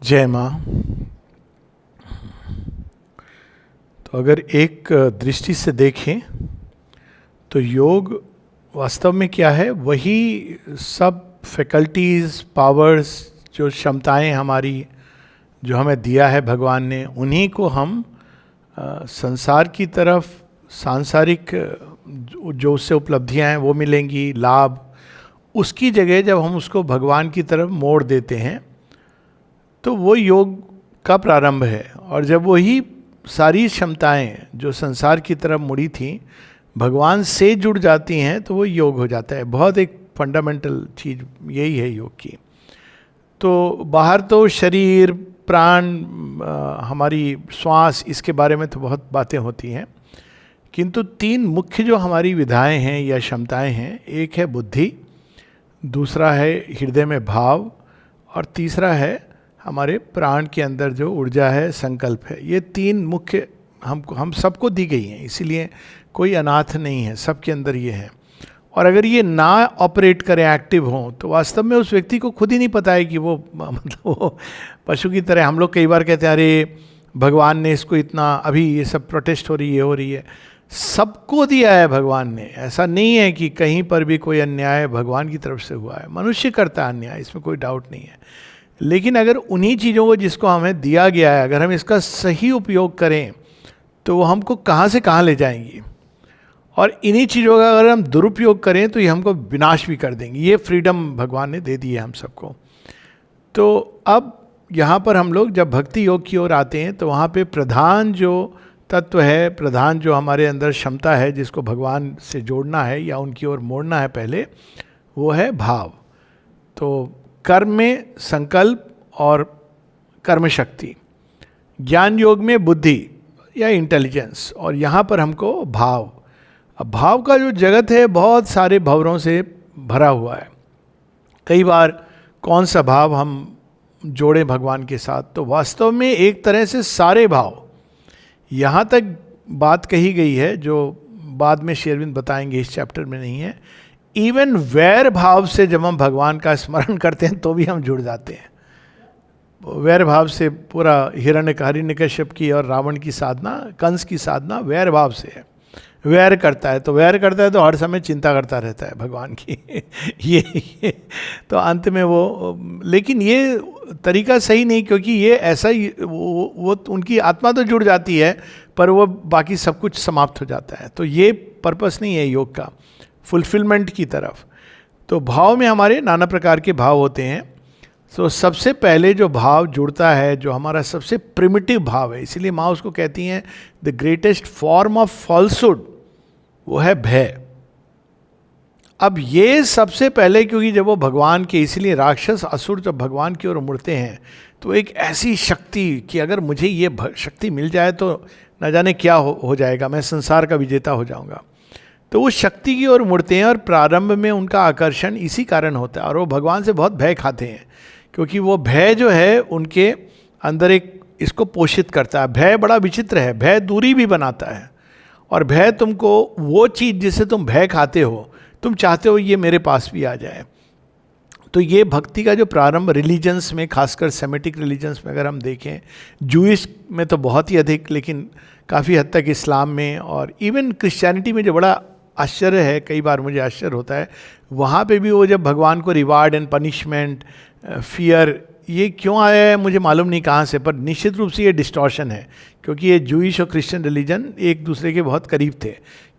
जय माँ। तो अगर एक दृष्टि से देखें तो योग वास्तव में क्या है, वही सब फैकल्टीज, पावर्स, जो क्षमताएं हमारी, जो हमें दिया है भगवान ने, उन्हीं को हम संसार की तरफ, सांसारिक जो उससे उपलब्धियां हैं वो मिलेंगी, लाभ, उसकी जगह जब हम उसको भगवान की तरफ मोड़ देते हैं तो वो योग का प्रारंभ है। और जब वही सारी क्षमताएं जो संसार की तरफ मुड़ी थी भगवान से जुड़ जाती हैं तो वो योग हो जाता है। बहुत एक फंडामेंटल चीज़ यही है योग की। तो बाहर तो शरीर, प्राण, हमारी श्वास, इसके बारे में तो बहुत बातें होती हैं, किंतु तीन मुख्य जो हमारी विधाएं हैं या क्षमताएं हैं, एक है बुद्धि, दूसरा है हृदय में भाव, और तीसरा है हमारे प्राण के अंदर जो ऊर्जा है, संकल्प है। ये तीन मुख्य हम सबको दी गई हैं, इसीलिए कोई अनाथ नहीं है, सबके अंदर ये है। और अगर ये ना ऑपरेट करें, एक्टिव हों, तो वास्तव में उस व्यक्ति को खुद ही नहीं पता है कि वो मतलब वो पशु की तरह। हम लोग कई बार कहते हैं अरे भगवान ने इसको इतना, अभी ये सब प्रोटेस्ट हो रही है, सबको दिया है भगवान ने। ऐसा नहीं है कि कहीं पर भी कोई अन्याय भगवान की तरफ से हुआ है। मनुष्य करता है अन्याय, इसमें कोई डाउट नहीं है। लेकिन अगर उन्हीं चीज़ों को जिसको हमें दिया गया है, अगर हम इसका सही उपयोग करें तो वो हमको कहाँ से कहाँ ले जाएंगी, और इन्हीं चीज़ों का अगर हम दुरुपयोग करें तो ये हमको विनाश भी कर देंगी। ये फ्रीडम भगवान ने दे दी है हम सबको। तो अब यहाँ पर हम लोग जब भक्ति योग की ओर आते हैं तो वहाँ पे प्रधान जो तत्व है, प्रधान जो हमारे अंदर क्षमता है जिसको भगवान से जोड़ना है या उनकी ओर मोड़ना है पहले, वो है भाव। तो कर्म में संकल्प और कर्म शक्ति, ज्ञान योग में बुद्धि या इंटेलिजेंस, और यहाँ पर हमको भाव। अब भाव का जो जगत है बहुत सारे भंवरों से भरा हुआ है। कई बार कौन सा भाव हम जोड़ें भगवान के साथ, तो वास्तव में एक तरह से सारे भाव, यहाँ तक बात कही गई है जो बाद में श्री अरविंद बताएंगे, इस चैप्टर में नहीं है। इवन वैर भाव से जब हम भगवान का स्मरण करते हैं तो भी हम जुड़ जाते हैं। वैर भाव से पूरा हिरण्यकश्यप की और रावण की साधना, कंस की साधना वैर भाव से है। वैर करता है तो हर समय चिंता करता रहता है भगवान की ये तो अंत में वो, लेकिन ये तरीका सही नहीं, क्योंकि ये ऐसा ही वो उनकी आत्मा तो जुड़ जाती है पर वो बाकी सब कुछ समाप्त हो जाता है। तो ये पर्पस नहीं है योग का, फुलफिलमेंट की तरफ। तो भाव में हमारे नाना प्रकार के भाव होते हैं। तो सबसे पहले जो भाव जुड़ता है, जो हमारा सबसे प्रिमिटिव भाव है, इसीलिए माँ उसको कहती हैं the greatest form of falsehood, वो है भय। अब ये सबसे पहले, क्योंकि जब वो भगवान के, इसीलिए राक्षस असुर जब भगवान की ओर मुड़ते हैं तो एक ऐसी शक्ति कि अगर मुझे ये शक्ति मिल जाए तो न जाने क्या हो जाएगा, मैं संसार का विजेता हो जाऊंगा। तो वो शक्ति की ओर मुड़ते हैं और प्रारंभ में उनका आकर्षण इसी कारण होता है। और वो भगवान से बहुत भय खाते हैं, क्योंकि वो भय जो है उनके अंदर एक इसको पोषित करता है। भय बड़ा विचित्र है, भय दूरी भी बनाता है। और भय तुमको वो चीज़ जिसे तुम भय खाते हो, तुम चाहते हो ये मेरे पास भी आ जाए। तो ये भक्ति का जो प्रारंभ रिलीजन्स में, खासकर सेमेटिक रिलीजन्स में अगर हम देखें, जूइश में तो बहुत ही अधिक, लेकिन काफ़ी हद तक इस्लाम में और इवन क्रिश्चियनिटी में, जो बड़ा आश्चर्य है, कई बार मुझे आश्चर्य होता है, वहाँ पे भी वो जब भगवान को रिवार्ड एंड पनिशमेंट, फियर, ये क्यों आया है मुझे मालूम नहीं कहाँ से, पर निश्चित रूप से ये डिस्टॉर्शन है, क्योंकि ये जूइश और क्रिश्चियन रिलीजन एक दूसरे के बहुत करीब थे।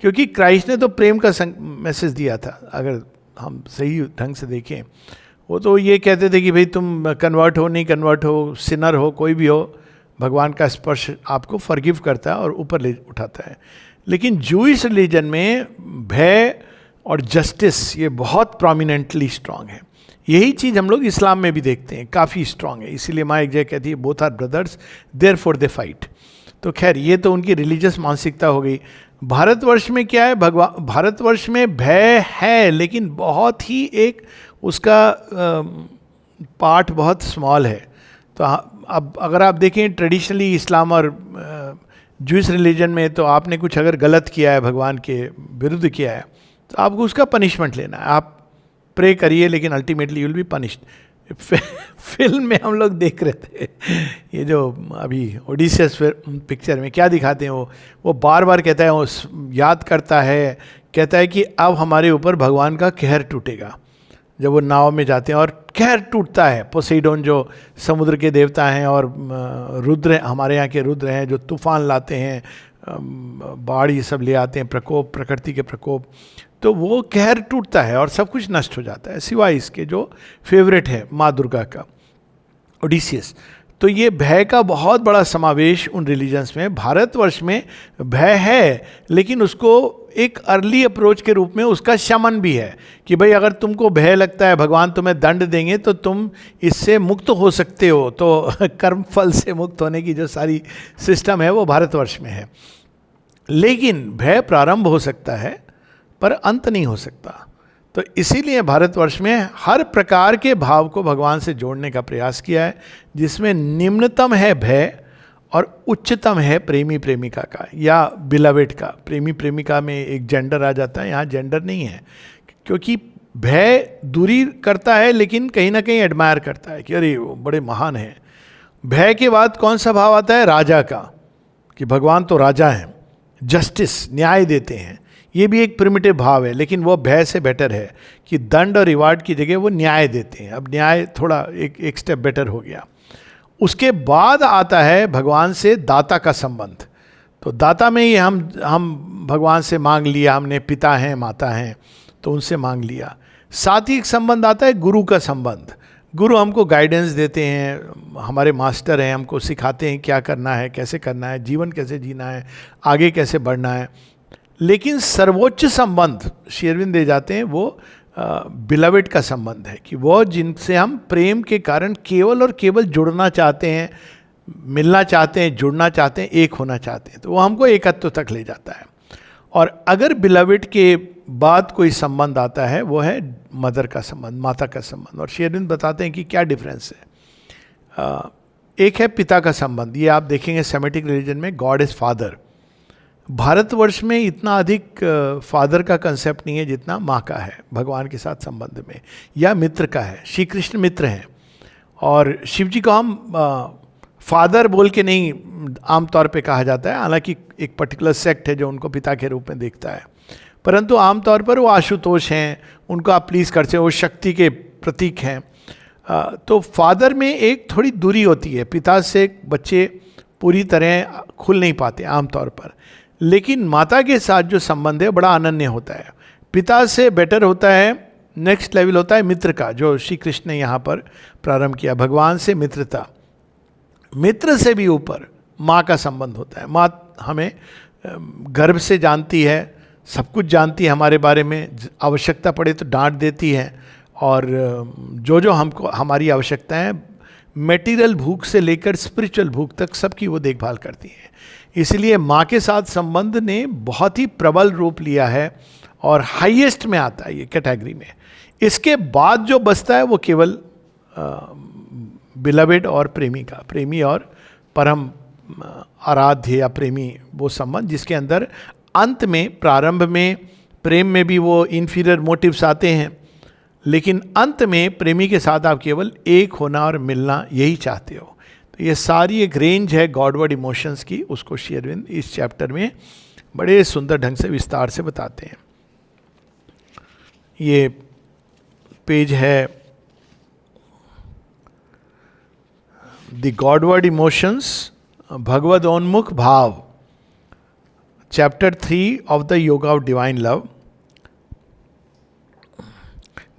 क्योंकि क्राइस्ट ने तो प्रेम का मैसेज दिया था, अगर हम सही ढंग से देखें। वो तो ये कहते थे कि भाई तुम कन्वर्ट हो, नहीं कन्वर्ट हो, सिनर हो, कोई भी हो, भगवान का स्पर्श आपको फॉरगिव करता है और ऊपर ले उठाता है। लेकिन जूइश रिलीजन में भय और जस्टिस ये बहुत प्रोमिनेंटली स्ट्रांग है। यही चीज़ हम लोग इस्लाम में भी देखते हैं, काफ़ी स्ट्रांग है। इसीलिए माँ एक जगह कहती है both are brothers therefore they fight. तो खैर ये तो उनकी रिलीजियस मानसिकता हो गई। भारतवर्ष में क्या है, भारतवर्ष में भय है, लेकिन बहुत ही एक उसका पार्ट बहुत स्मॉल है। तो अब अगर आप देखें ट्रेडिशनली इस्लाम और जूइश रिलीजन में, तो आपने कुछ अगर गलत किया है, भगवान के विरुद्ध किया है, तो आपको उसका पनिशमेंट लेना है। आप प्रे करिए लेकिन ultimately you will be punished. Film में हम लोग देख रहे थे, ये जो अभी ओडिसियस पिक्चर में क्या दिखाते हैं, वो बार बार कहता है, वो याद करता है, कहता है कि अब हमारे ऊपर भगवान का कहर टूटेगा। जब वो नाव में जाते हैं और कहर टूटता है, पोसेइडोन जो समुद्र के देवता हैं और रुद्र हमारे यहाँ के रुद्र हैं जो तूफान लाते हैं, बाढ़ ये सब ले आते हैं, प्रकोप, प्रकृति के प्रकोप, तो वो कहर टूटता है और सब कुछ नष्ट हो जाता है, सिवाय इसके जो फेवरेट है माँ दुर्गा का, ओडिसियस। तो ये भय का बहुत बड़ा समावेश उन रिलीजन्स में, भारतवर्ष में भय है, लेकिन उसको एक अर्ली अप्रोच के रूप में उसका शमन भी है कि भाई अगर तुमको भय लगता है भगवान तुम्हें दंड देंगे तो तुम इससे मुक्त हो सकते हो। तो कर्म फल से मुक्त होने की जो सारी सिस्टम है वो भारतवर्ष में है। लेकिन भय प्रारंभ हो सकता है पर अंत नहीं हो सकता। तो इसीलिए भारतवर्ष में हर प्रकार के भाव को भगवान से जोड़ने का प्रयास किया है, जिसमें निम्नतम है भय और उच्चतम है प्रेमी प्रेमिका का या बिलवेड का। प्रेमी प्रेमिका में एक जेंडर आ जाता है, यहाँ जेंडर नहीं है, क्योंकि भय दूरी करता है लेकिन कहीं ना कहीं एडमायर करता है कि अरे वो बड़े महान हैं। भय के बाद कौन सा भाव आता है? राजा का, कि भगवान तो राजा हैं, जस्टिस, न्याय देते हैं। ये भी एक प्रिमिटिव भाव है, लेकिन वो भय से बेटर है कि दंड और रिवार्ड की जगह वो न्याय देते हैं। अब न्याय थोड़ा एक स्टेप बेटर हो गया। उसके बाद आता है भगवान से दाता का संबंध। तो दाता में ही हम भगवान से मांग लिया, हमने पिता हैं माता हैं तो उनसे मांग लिया। साथ ही एक संबंध आता है गुरु का संबंध। गुरु हमको गाइडेंस देते हैं, हमारे मास्टर हैं, हमको सिखाते हैं क्या करना है, कैसे करना है, जीवन कैसे जीना है, आगे कैसे बढ़ना है। लेकिन सर्वोच्च संबंध श्री अरविंद दे जाते हैं वो बिलवेड का संबंध है, कि वो जिनसे हम प्रेम के कारण केवल और केवल जुड़ना चाहते हैं, मिलना चाहते हैं, जुड़ना चाहते हैं, एक होना चाहते हैं, तो वो हमको एकत्व तक ले जाता है। और अगर बिलवेड के बाद कोई संबंध आता है वो है मदर का संबंध, माता का संबंध। और श्री अरविंद बताते हैं कि क्या डिफरेंस है। एक है पिता का संबंध, ये आप देखेंगे सेमेटिक रिलीजन में गॉड इज फादर। भारतवर्ष में इतना अधिक फादर का कंसेप्ट नहीं है जितना माँ का है भगवान के साथ संबंध में, या मित्र का है। श्री कृष्ण मित्र हैं और शिव जी को हम फादर बोल के नहीं आमतौर पे कहा जाता है, हालांकि एक पर्टिकुलर सेक्ट है जो उनको पिता के रूप में देखता है, परंतु आमतौर पर वो आशुतोष हैं, उनको आप प्लीज़ करते हो, वो शक्ति के प्रतीक हैं। तो फादर में एक थोड़ी दूरी होती है, पिता से बच्चे पूरी तरह खुल नहीं पाते आमतौर पर। लेकिन माता के साथ जो संबंध है बड़ा अनन्य होता है, पिता से बेटर होता है। नेक्स्ट लेवल होता है मित्र का, जो श्री कृष्ण ने यहाँ पर प्रारंभ किया, भगवान से मित्रता। मित्र से भी ऊपर माँ का संबंध होता है। माँ हमें गर्भ से जानती है, सब कुछ जानती है हमारे बारे में, आवश्यकता पड़े तो डांट देती है, और जो हमको हमारी आवश्यकता है, मेटीरियल भूख से लेकर स्पिरिचुअल भूख तक सबकी वो देखभाल करती है। इसलिए माँ के साथ संबंध ने बहुत ही प्रबल रूप लिया है और हाईएस्ट में आता है ये कैटेगरी में। इसके बाद जो बचता है वो केवल बिलवेड और प्रेमी का, प्रेमी और परम आराध्य या प्रेमी वो संबंध, जिसके अंदर अंत में, प्रारंभ में प्रेम में भी वो इन्फीरियर मोटिव्स आते हैं, लेकिन अंत में प्रेमी के साथ आप केवल एक होना और मिलना यही चाहते हो। तो ये सारी एक रेंज है गॉडवर्ड इमोशंस की, उसको श्री अरविंद इस चैप्टर में बड़े सुंदर ढंग से विस्तार से बताते हैं। ये पेज है द गॉडवर्ड इमोशंस, भगवदोन्मुख भाव, chapter 3 of the yoga of divine love.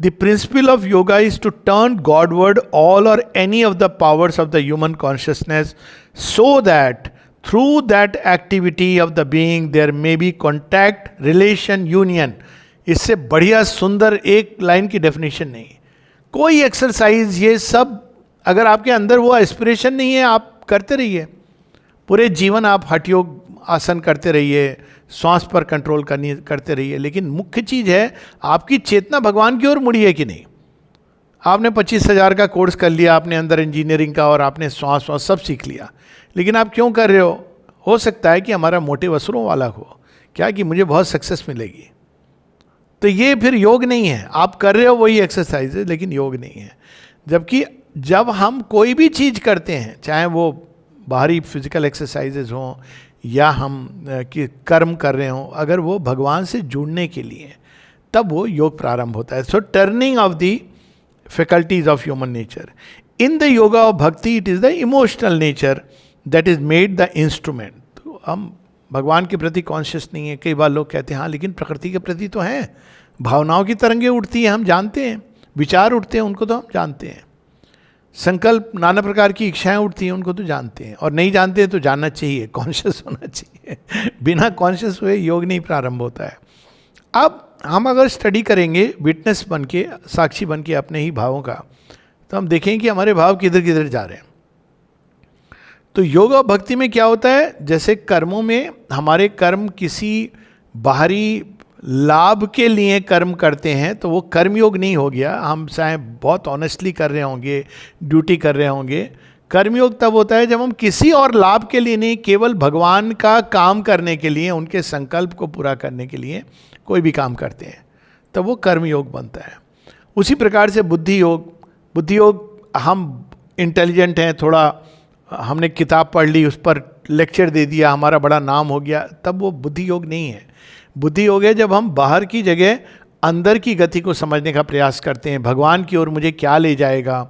The principle of yoga is to turn Godward all or any of the powers of the human consciousness, so that through that activity of the being there may be contact, relation, union. इससे बढ़िया सुंदर एक line की definition नहीं। कोई exercise, ये सब अगर आपके अंदर वो एस्पिरेशन नहीं है, आप करते रहिए पूरे जीवन, आप हठ योग आसन करते रहिए, श्वास पर कंट्रोल करते रहिए, लेकिन मुख्य चीज़ है आपकी चेतना भगवान की ओर मुड़ी है कि नहीं। आपने 25,000 का कोर्स कर लिया, आपने अंदर इंजीनियरिंग का, और आपने श्वास सब सीख लिया, लेकिन आप क्यों कर रहे हो सकता है कि हमारा मोटिव असुरों वाला हो, क्या कि मुझे बहुत सक्सेस मिलेगी। तो ये फिर योग नहीं है, आप कर रहे हो वही एक्सरसाइज है, लेकिन योग नहीं है। जबकि जब हम कोई भी चीज करते हैं, चाहे वो बाहरी फिजिकल एक्सरसाइजेज हों या हम कि कर्म कर रहे हों, अगर वो भगवान से जुड़ने के लिए, तब वो योग प्रारंभ होता है. So turning off the faculties of human nature. In the yoga of bhakti it is the emotional nature that is made the instrument. तो हम भगवान के प्रति कॉन्शियस नहीं है. कई बार लोग कहते हैं हाँ लेकिन प्रकृति के प्रति तो हैं, भावनाओं की तरंगें उठती हैं, हम जानते हैं, विचार उठते हैं, उनको तो हम जानते हैं, संकल्प नाना प्रकार की इच्छाएं उठती हैं, उनको तो जानते हैं, और नहीं जानते हैं तो जानना चाहिए, कॉन्शियस होना चाहिए. बिना कॉन्शियस हुए योग नहीं प्रारंभ होता है. अब हम अगर स्टडी करेंगे विटनेस बन के, साक्षी बन के अपने ही भावों का, तो हम देखेंगे कि हमारे भाव किधर किधर जा रहे हैं. तो योग और भक्ति में क्या होता है, जैसे कर्मों में हमारे कर्म किसी बाहरी लाभ के लिए कर्म करते हैं तो वो कर्मयोग नहीं हो गया. हम चाहे बहुत ऑनेस्टली कर रहे होंगे, ड्यूटी कर रहे होंगे. कर्मयोग तब होता है जब हम किसी और लाभ के लिए नहीं, केवल भगवान का काम करने के लिए, उनके संकल्प को पूरा करने के लिए कोई भी काम करते हैं, तब वो कर्मयोग बनता है. उसी प्रकार से बुद्धि योग हम इंटेलिजेंट हैं, थोड़ा हमने किताब पढ़ ली, उस पर लेक्चर दे दिया, हमारा बड़ा नाम हो गया, तब वो बुद्धि योग नहीं है. बुद्धि योग है जब हम बाहर की जगह अंदर की गति को समझने का प्रयास करते हैं, भगवान की ओर मुझे क्या ले जाएगा,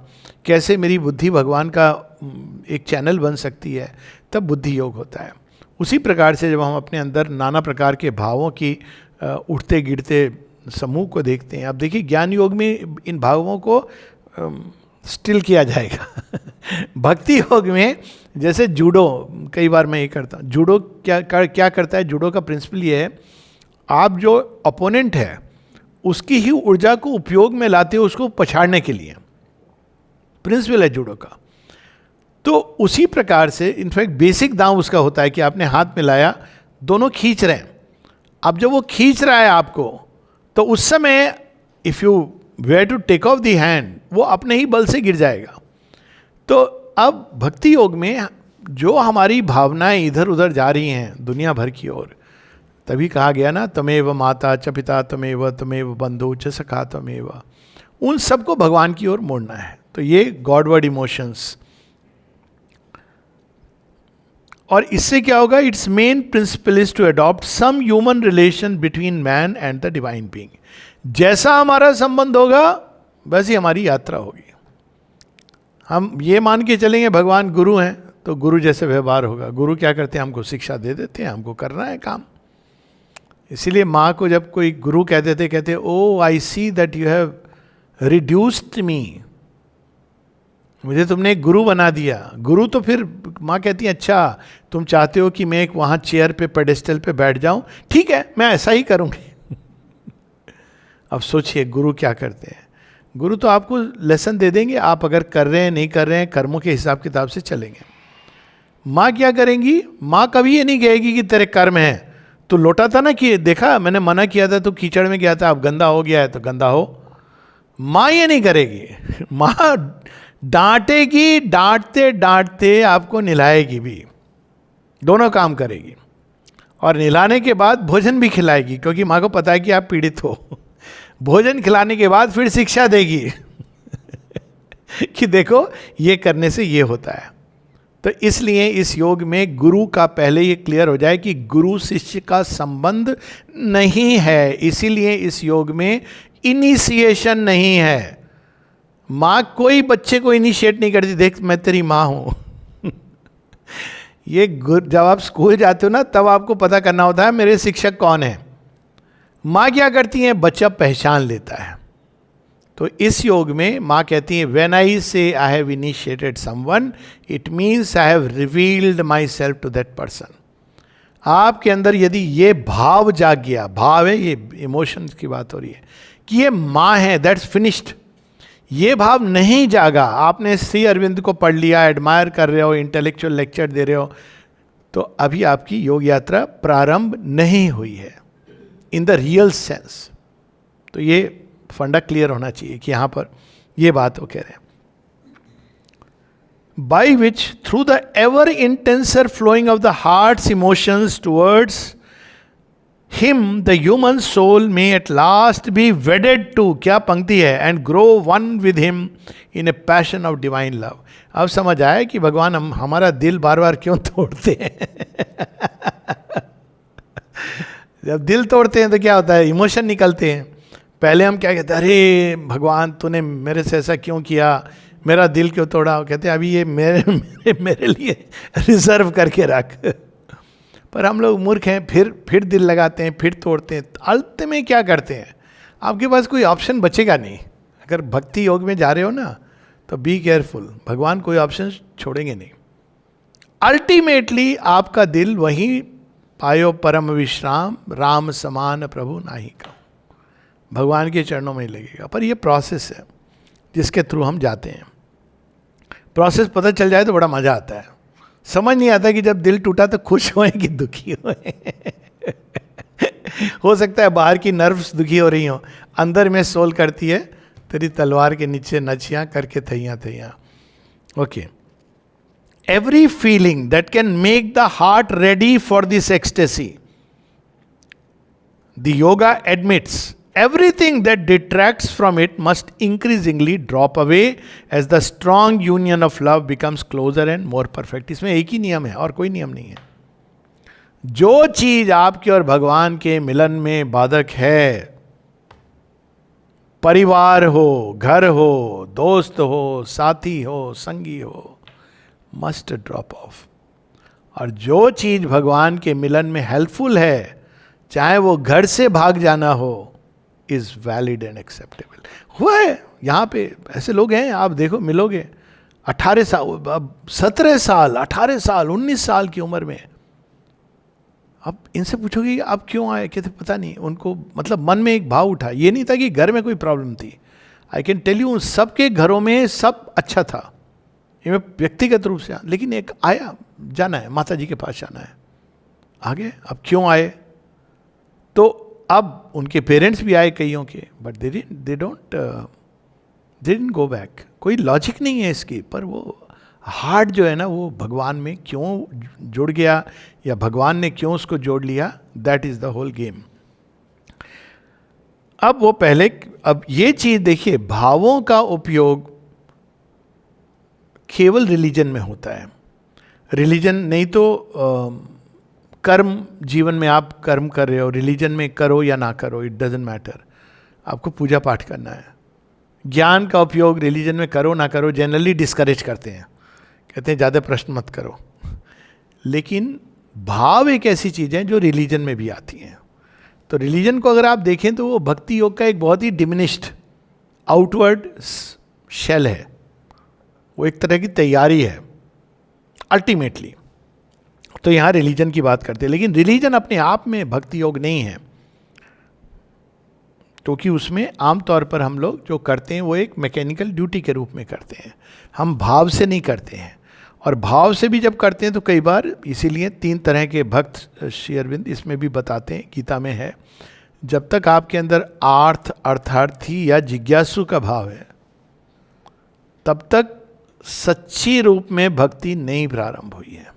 कैसे मेरी बुद्धि भगवान का एक चैनल बन सकती है, तब बुद्धि योग होता है. उसी प्रकार से जब हम अपने अंदर नाना प्रकार के भावों की उठते गिरते समूह को देखते हैं. अब देखिए ज्ञान योग में इन भावों को स्टिल किया जाएगा. भक्ति योग में जैसे जूडो, कई बार मैं ये करता हूँ, जूडो क्या करता है, जूडो का प्रिंसिपल ये है, आप जो अपोनेंट है उसकी ही ऊर्जा को उपयोग में लाते हो उसको पछाड़ने के लिए, प्रिंसिपल है जूडो का. तो उसी प्रकार से इनफैक्ट बेसिक दांव उसका होता है कि आपने हाथ में लाया, दोनों खींच रहे हैं. अब जब वो खींच रहा है आपको, तो उस समय if you were to take off the hand, वो अपने ही बल से गिर जाएगा. तो अब भक्ति योग में जो हमारी भावनाएं इधर उधर जा रही हैं दुनिया भर की ओर, तभी कहा गया ना, तमेव माता च पिता तमेव बंधु च सखा तमेव, उन सबको भगवान की ओर मोड़ना है. तो ये गॉडवर्ड इमोशंस. और इससे क्या होगा, its main principle is to adopt some human relation between man and the divine being. जैसा हमारा संबंध होगा वैसी हमारी यात्रा होगी. हम ये मान के चलेंगे भगवान गुरु हैं तो गुरु जैसे व्यवहार होगा. गुरु क्या करते हैं, हमको शिक्षा दे देते हैं, हमको करना है काम. इसीलिए माँ को जब कोई गुरु कहते oh I see that you have reduced me, मुझे तुमने एक गुरु बना दिया. गुरु तो फिर माँ कहती है अच्छा तुम चाहते हो कि मैं एक वहाँ चेयर पे पेडेस्टल पे बैठ जाऊँ, ठीक है मैं ऐसा ही करूँगी. अब सोचिए गुरु क्या करते हैं. गुरु तो आपको लेसन दे देंगे, आप अगर कर रहे हैं नहीं कर रहे हैं कर्मों के हिसाब किताब से चलेंगे. माँ क्या करेंगी, माँ कभी ये नहीं कहेगी कि तेरे कर्म हैं, तो लौटा था ना कि देखा मैंने मना किया था, तो कीचड़ में गया था, अब गंदा हो गया है तो गंदा हो. माँ ये नहीं करेगी. माँ डांटेगी, डांटते डांटते आपको निलाएगी भी, दोनों काम करेगी. और निलाने के बाद भोजन भी खिलाएगी, क्योंकि माँ को पता है कि आप पीड़ित हो. भोजन खिलाने के बाद फिर शिक्षा देगी कि देखो ये करने से ये होता है. तो इसलिए इस योग में गुरु का पहले ये क्लियर हो जाए कि गुरु शिष्य का संबंध नहीं है. इसीलिए इस योग में इनिशिएशन नहीं है. माँ कोई बच्चे को इनिशिएट नहीं करती, देख मैं तेरी माँ हूं. ये जब आप स्कूल जाते हो ना, तब आपको पता करना होता है मेरे शिक्षक कौन है. माँ क्या करती हैं, बच्चा पहचान लेता है. तो इस योग में माँ कहती है when I say I have initiated someone, it means I have revealed myself to that person. आपके अंदर यदि ये भाव जाग गया, भाव है ये इमोशंस की बात हो रही है कि ये माँ है, दैट्स फिनिश्ड. ये भाव नहीं जागा, आपने श्री अरविंद को पढ़ लिया, एडमायर कर रहे हो, इंटेलेक्चुअल लेक्चर दे रहे हो, तो अभी आपकी योग यात्रा प्रारंभ नहीं हुई है इन द रियल सेंस. तो ये फंडा क्लियर होना चाहिए कि यहां पर ये बात वो कह रहे हैं. By which through the ever intenser flowing of the heart's emotions towards him the human soul may at last be wedded to, क्या पंक्ति है, and grow one with him in a passion of divine love. अब समझ आया कि भगवान हमारा दिल बार बार क्यों तोड़ते हैं. जब दिल तोड़ते हैं तो क्या होता है, इमोशन निकलते हैं. पहले हम क्या कहते हैं, अरे भगवान तूने मेरे से ऐसा क्यों किया, मेरा दिल क्यों तोड़ा. कहते हैं अभी ये मेरे लिए रिजर्व करके रख. पर हम लोग मूर्ख हैं, फिर दिल लगाते हैं, फिर तोड़ते हैं. अंत में क्या करते हैं, आपके पास कोई ऑप्शन बचेगा नहीं. अगर भक्ति योग में जा रहे हो ना, तो बी केयरफुल, भगवान कोई ऑप्शन छोड़ेंगे नहीं. अल्टीमेटली आपका दिल वहीं पायो परम विश्राम, राम समान प्रभु नाही कहूं, भगवान के चरणों में लगेगा. पर ये प्रोसेस है जिसके थ्रू हम जाते हैं. प्रोसेस पता चल जाए तो बड़ा मजा आता है. समझ नहीं आता कि जब दिल टूटा तो खुश होए कि दुखी होए. हो सकता है बाहर की नर्व्स दुखी हो रही हो, अंदर में सोल करती है तेरी तलवार के नीचे नचियां करके थैया थैया. Okay. Every feeling that can make the heart ready for this ecstasy, the yoga admits everything that detracts from it must increasingly drop away as the strong union of love becomes closer and more perfect. इसमें एक ही नियम है और कोई नियम नहीं है. जो चीज आपके और भगवान के मिलन में बाधक है, परिवार हो, घर हो, दोस्त हो, साथी हो, संगी हो, मस्ट ड्रॉप ऑफ. और जो चीज भगवान के मिलन में हेल्पफुल है, चाहे वो घर से भाग जाना हो, इज वैलिड एंड एक्सेप्टेबल. हुआ है यहाँ पे, ऐसे लोग हैं, आप देखो मिलोगे 18 साल, 17 साल, 18 साल, 19 साल की उम्र में. अब इनसे पूछोगे आप क्यों आए, कहते पता नहीं. उनको मतलब मन में एक भाव उठा. ये नहीं था कि घर में कोई प्रॉब्लम थी. आई कैन टेल यू, सबके घरों में सब अच्छा था, ये मैं व्यक्तिगत रूप से, लेकिन एक आया, जाना है माता जी के पास जाना है, आगे. अब क्यों आए, तो अब उनके पेरेंट्स भी आए कईयों के, but they didn't go back. कोई लॉजिक नहीं है इसकी. पर वो हार्ट जो है ना, वो भगवान में क्यों जुड़ गया, या भगवान ने क्यों उसको जोड़ लिया, that is the whole game. अब वो पहले, अब ये चीज देखिए, भावों का उपयोग केवल रिलीजन में होता है. रिलीजन नहीं तो कर्म, जीवन में आप कर्म कर रहे हो, रिलीजन में करो या ना करो, इट डजेंट मैटर. आपको पूजा पाठ करना है. ज्ञान का उपयोग रिलीजन में करो ना करो, जनरली डिस्करेज करते हैं, कहते हैं ज़्यादा प्रश्न मत करो. लेकिन भाव एक ऐसी चीज़ है जो रिलीजन में भी आती है. तो रिलीजन को अगर आप देखें तो वो भक्ति योग का एक बहुत ही डिमिनिश्ड आउटवर्ड शेल है. वो एक तरह की तैयारी है अल्टीमेटली. तो यहाँ रिलीजन की बात करते हैं, लेकिन रिलीजन अपने आप में भक्ति योग नहीं है, क्योंकि उसमें आमतौर पर हम लोग जो करते हैं वो एक मैकेनिकल ड्यूटी के रूप में करते हैं. हम भाव से नहीं करते हैं. और भाव से भी जब करते हैं तो कई बार, इसीलिए 3 तरह के भक्त श्री अरविंद इसमें भी बताते हैं, गीता में है. जब तक आपके अंदर आर्थ, अर्थार्थी या जिज्ञासु का भाव है, तब तक सच्ची रूप में भक्ति नहीं प्रारंभ हुई है.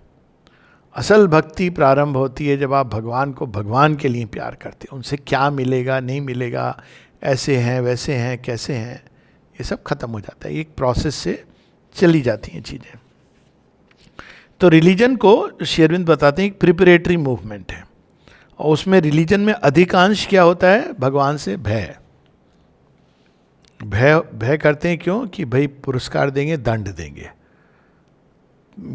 असल भक्ति प्रारंभ होती है जब आप भगवान को भगवान के लिए प्यार करते हैं. उनसे क्या मिलेगा, नहीं मिलेगा, ऐसे हैं, वैसे हैं, कैसे हैं, ये सब खत्म हो जाता है. एक प्रोसेस से चली जाती हैं चीज़ें. तो रिलीजन को श्री अरविंद बताते हैं एक प्रिपरेटरी मूवमेंट है. और उसमें रिलीजन में अधिकांश क्या होता है, भगवान से भय. भय करते हैं क्यों, कि भाई पुरस्कार देंगे, दंड देंगे,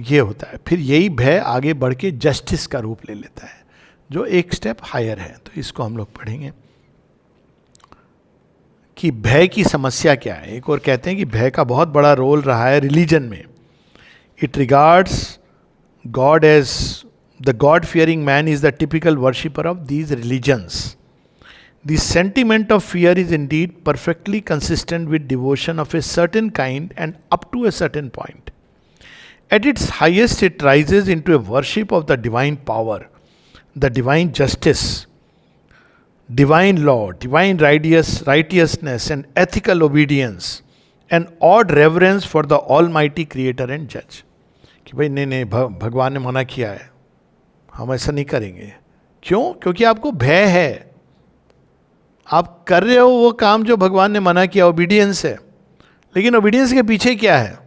ये होता है. फिर यही भय आगे बढ़ के जस्टिस का रूप ले लेता है, जो एक स्टेप हायर है. तो इसको हम लोग पढ़ेंगे कि भय की समस्या क्या है. एक और कहते हैं कि भय का बहुत बड़ा रोल रहा है रिलीजन में. It regards God as the God fearing man is the typical worshipper of these religions. The sentiment of fear is indeed perfectly consistent with devotion of a certain kind and up to a certain point. At its highest, it rises into a worship of the divine power, the divine justice, divine law, divine righteousness and ethical obedience, and odd reverence for the almighty creator and judge. कि भाई नहीं, भगवान ने मना किया है, हम ऐसा नहीं करेंगे, क्यों? क्योंकि आपको भय है, आप कर रहे हो वो काम जो भगवान ने मना किया, ओबीडियंस है। लेकिन ओबीडियंस के पीछे क्या है?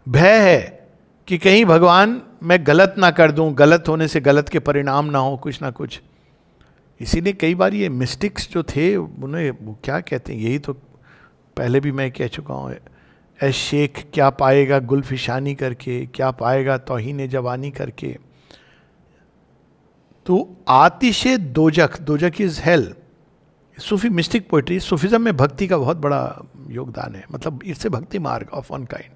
भय है कि कहीं भगवान मैं गलत ना कर दूं, गलत होने से गलत के परिणाम ना हो, कुछ ना कुछ। इसीलिए कई बार ये मिस्टिक्स जो थे, उन्हें वो क्या कहते हैं, यही तो पहले भी मैं कह चुका हूँ, ए शेख क्या पाएगा गुलफिशानी करके, क्या पाएगा तौहीन जवानी करके। तो आतिश दोजख, दोजख is hell. Sufi mystic poetry, Sufism में भक्ति का बहुत बड़ा योगदान है, मतलब इससे भक्ति मार्ग ऑफ वन काइंड।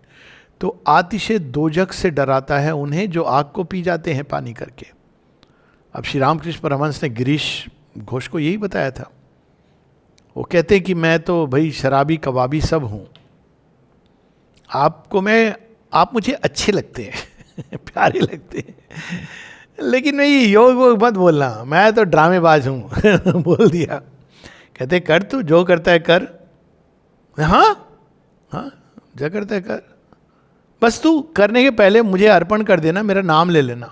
तो आतिश दोजख से डराता है उन्हें जो आग को पी जाते हैं पानी करके। अब श्री रामकृष्ण परमहंस ने गिरीश घोष को यही बताया था। वो कहते हैं कि मैं तो भाई शराबी कबाबी सब हूँ, आप मुझे अच्छे लगते हैं प्यारे लगते हैं, लेकिन मैं ये योग वोग मत बोलना, मैं तो ड्रामेबाज हूँ बोल दिया। कहते कर तू जो करता है कर, हाँ हाँ जो करता है कर, बस तू करने के पहले मुझे अर्पण कर देना, मेरा नाम ले लेना।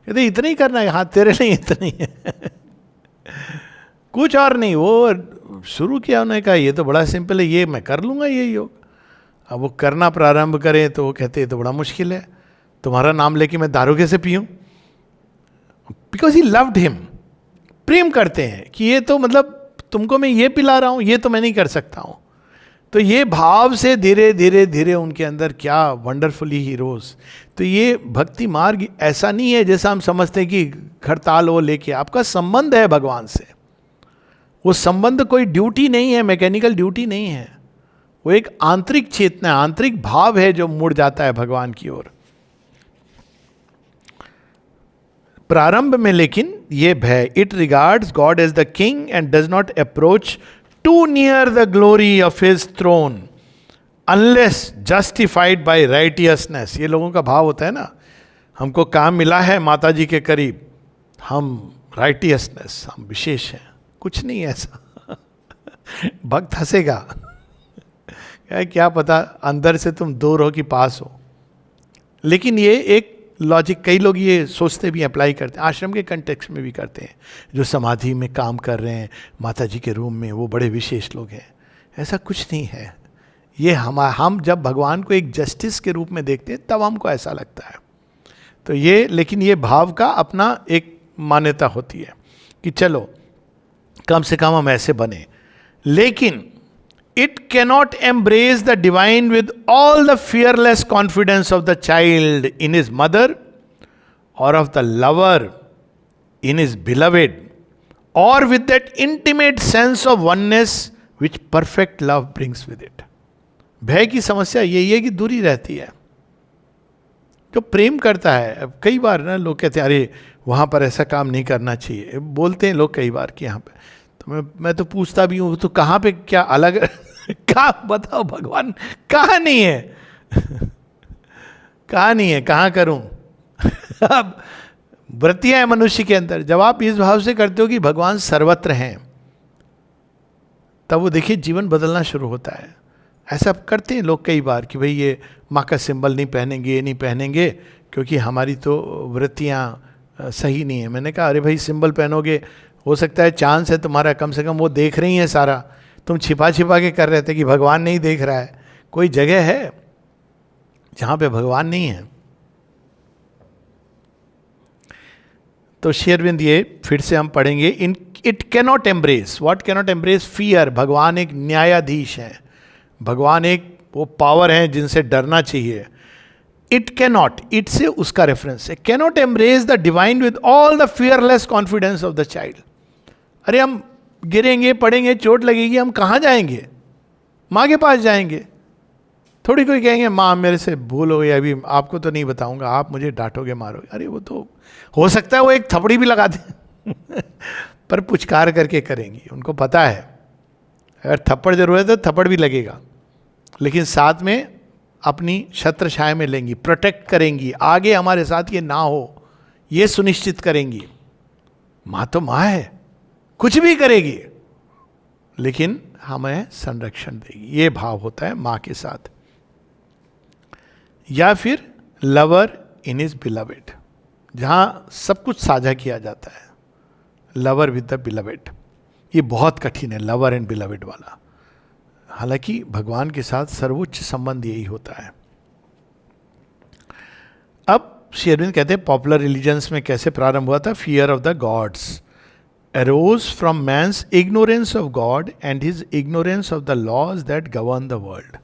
कहते इतना ही करना है? हाँ तेरे लिए इतना ही है कुछ और नहीं। वो शुरू किया, उन्होंने कहा ये तो बड़ा सिंपल है, ये मैं कर लूँगा ये योग। अब वो करना प्रारंभ करें तो वो कहते ये तो बड़ा मुश्किल है, तुम्हारा नाम लेके मैं दारू कैसे पीऊँ? बिकॉज ही लव्ड हिम, प्रेम करते हैं कि ये तो मतलब तुमको मैं ये पिला रहा हूँ, ये तो मैं नहीं कर सकता हूँ। तो ये भाव से धीरे धीरे धीरे उनके अंदर क्या वंडरफुली ही रोज। तो ये भक्ति मार्ग ऐसा नहीं है जैसा हम समझते हैं कि खड़ताल वो लेके, आपका संबंध है भगवान से। वो संबंध कोई ड्यूटी नहीं है, मैकेनिकल ड्यूटी नहीं है, वो एक आंतरिक चेतना, आंतरिक भाव है जो मुड़ जाता है भगवान की ओर। प्रारंभ में लेकिन ये भय, it regards God as the king and does not approach too near the glory of his throne unless justified by righteousness. ये लोगों का भाव होता है ना, हमको काम मिला है माता जी के करीब, हम राइटियसनेस, हम विशेष हैं। कुछ नहीं है ऐसा भक्त हंसेगा क्या पता अंदर से तुम दूर हो कि पास हो। लेकिन ये एक लॉजिक, कई लोग ये सोचते भी, अप्लाई करते हैं, आश्रम के कंटेक्स्ट में भी करते हैं, जो समाधि में काम कर रहे हैं माता जी के रूम में, वो बड़े विशेष लोग हैं। ऐसा कुछ नहीं है। ये हम जब भगवान को एक जस्टिस के रूप में देखते हैं तब हमको ऐसा लगता है। तो ये, लेकिन ये भाव का अपना एक मान्यता होती है कि चलो कम से कम हम ऐसे बने। लेकिन it cannot embrace the divine with all the fearless confidence of the child in his mother or of the lover in his beloved, or with that intimate sense of oneness which perfect love brings with it. भय की समस्या यही है कि दूरी रहती है। जो प्रेम करता है, अब कई बार ना लोग कहते हैं अरे वहाँ पर ऐसा काम नहीं करना चाहिए, बोलते हैं लोग कई बार कि यहाँ पे, तो मैं तो पूछता भी हूँ तो कहाँ पे क्या अलग कहाँ बताओ भगवान, कहाँ नहीं है कहाँ नहीं है, कहाँ करूं अब वृत्तियां हैं मनुष्य के अंदर। जब आप इस भाव से करते हो कि भगवान सर्वत्र हैं, तब वो देखिए जीवन बदलना शुरू होता है। ऐसा करते हैं लोग कई बार कि भाई ये माँ का सिंबल नहीं पहनेंगे, ये नहीं पहनेंगे क्योंकि हमारी तो वृत्तियाँ सही नहीं है। मैंने कहा अरे भाई सिंबल पहनोगे, हो सकता है चांस है तुम्हारा, कम से कम वो देख रही है सारा, तुम छिपा छिपा के कर रहे थे कि भगवान नहीं देख रहा है। कोई जगह है जहां पे भगवान नहीं है? तो शेरविंद ये फिर से हम पढ़ेंगे, in it cannot embrace, what cannot embrace? Fear. भगवान एक न्यायाधीश है, भगवान एक वो पावर है जिनसे डरना चाहिए। इट कैनॉट, इट से उसका रेफरेंस है, cannot embrace the divine with all the fearless confidence of the child. अरे हम गिरेंगे, पड़ेंगे, चोट लगेगी, हम कहाँ जाएंगे? माँ के पास जाएंगे। थोड़ी कोई कहेंगे माँ मेरे से भूल हो गई, अभी आपको तो नहीं बताऊंगा, आप मुझे डांटोगे मारोगे। अरे वो तो हो सकता है वो एक थपड़ी भी लगा दे पर पुचकार करके करेंगी। उनको पता है अगर थप्पड़ जरूरत है तो थप्पड़ भी लगेगा, लेकिन साथ में अपनी छत्र छाया में लेंगी, प्रोटेक्ट करेंगी, आगे हमारे साथ ये ना हो ये सुनिश्चित करेंगी। माँ तो माँ है, कुछ भी करेगी लेकिन हमें संरक्षण देगी। ये भाव होता है माँ के साथ। या फिर लवर इन इज बिलवेड, जहाँ सब कुछ साझा किया जाता है, लवर विद द बिलवेड। ये बहुत कठिन है, लवर एंड बिलवेड वाला। हालांकि भगवान के साथ सर्वोच्च संबंध यही होता है। अब श्री अरविंद कहते हैं पॉपुलर रिलीजन्स में कैसे प्रारंभ हुआ था। Fear of the gods arose from man's ignorance of God and his ignorance of the laws that govern the world.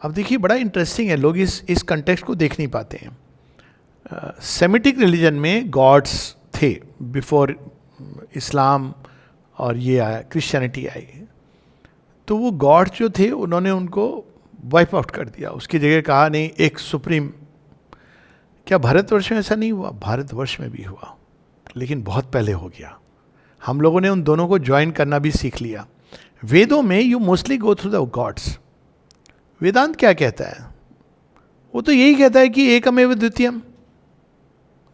अब देखिए बड़ा इंटरेस्टिंग है, लोग इस कंटेक्स्ट को देख नहीं पाते हैं। सेमिटिक रिलीजन में गॉड्स थे बिफोर इस्लाम और ये आया, क्रिश्चियनिटी आई, तो वो गॉड्स जो थे उन्होंने उनको वाइप आउट कर दिया, उसकी जगह कहा नहीं एक सुप्रीम। क्या भारतवर्ष में ऐसा नहीं हुआ? भारतवर्ष में भी हुआ, लेकिन बहुत पहले हो गया। हम लोगों ने उन दोनों को ज्वाइन करना भी सीख लिया। वेदों में you mostly go through the gods. वेदांत क्या कहता है? वो तो यही कहता है कि एकमेव द्वितीयम,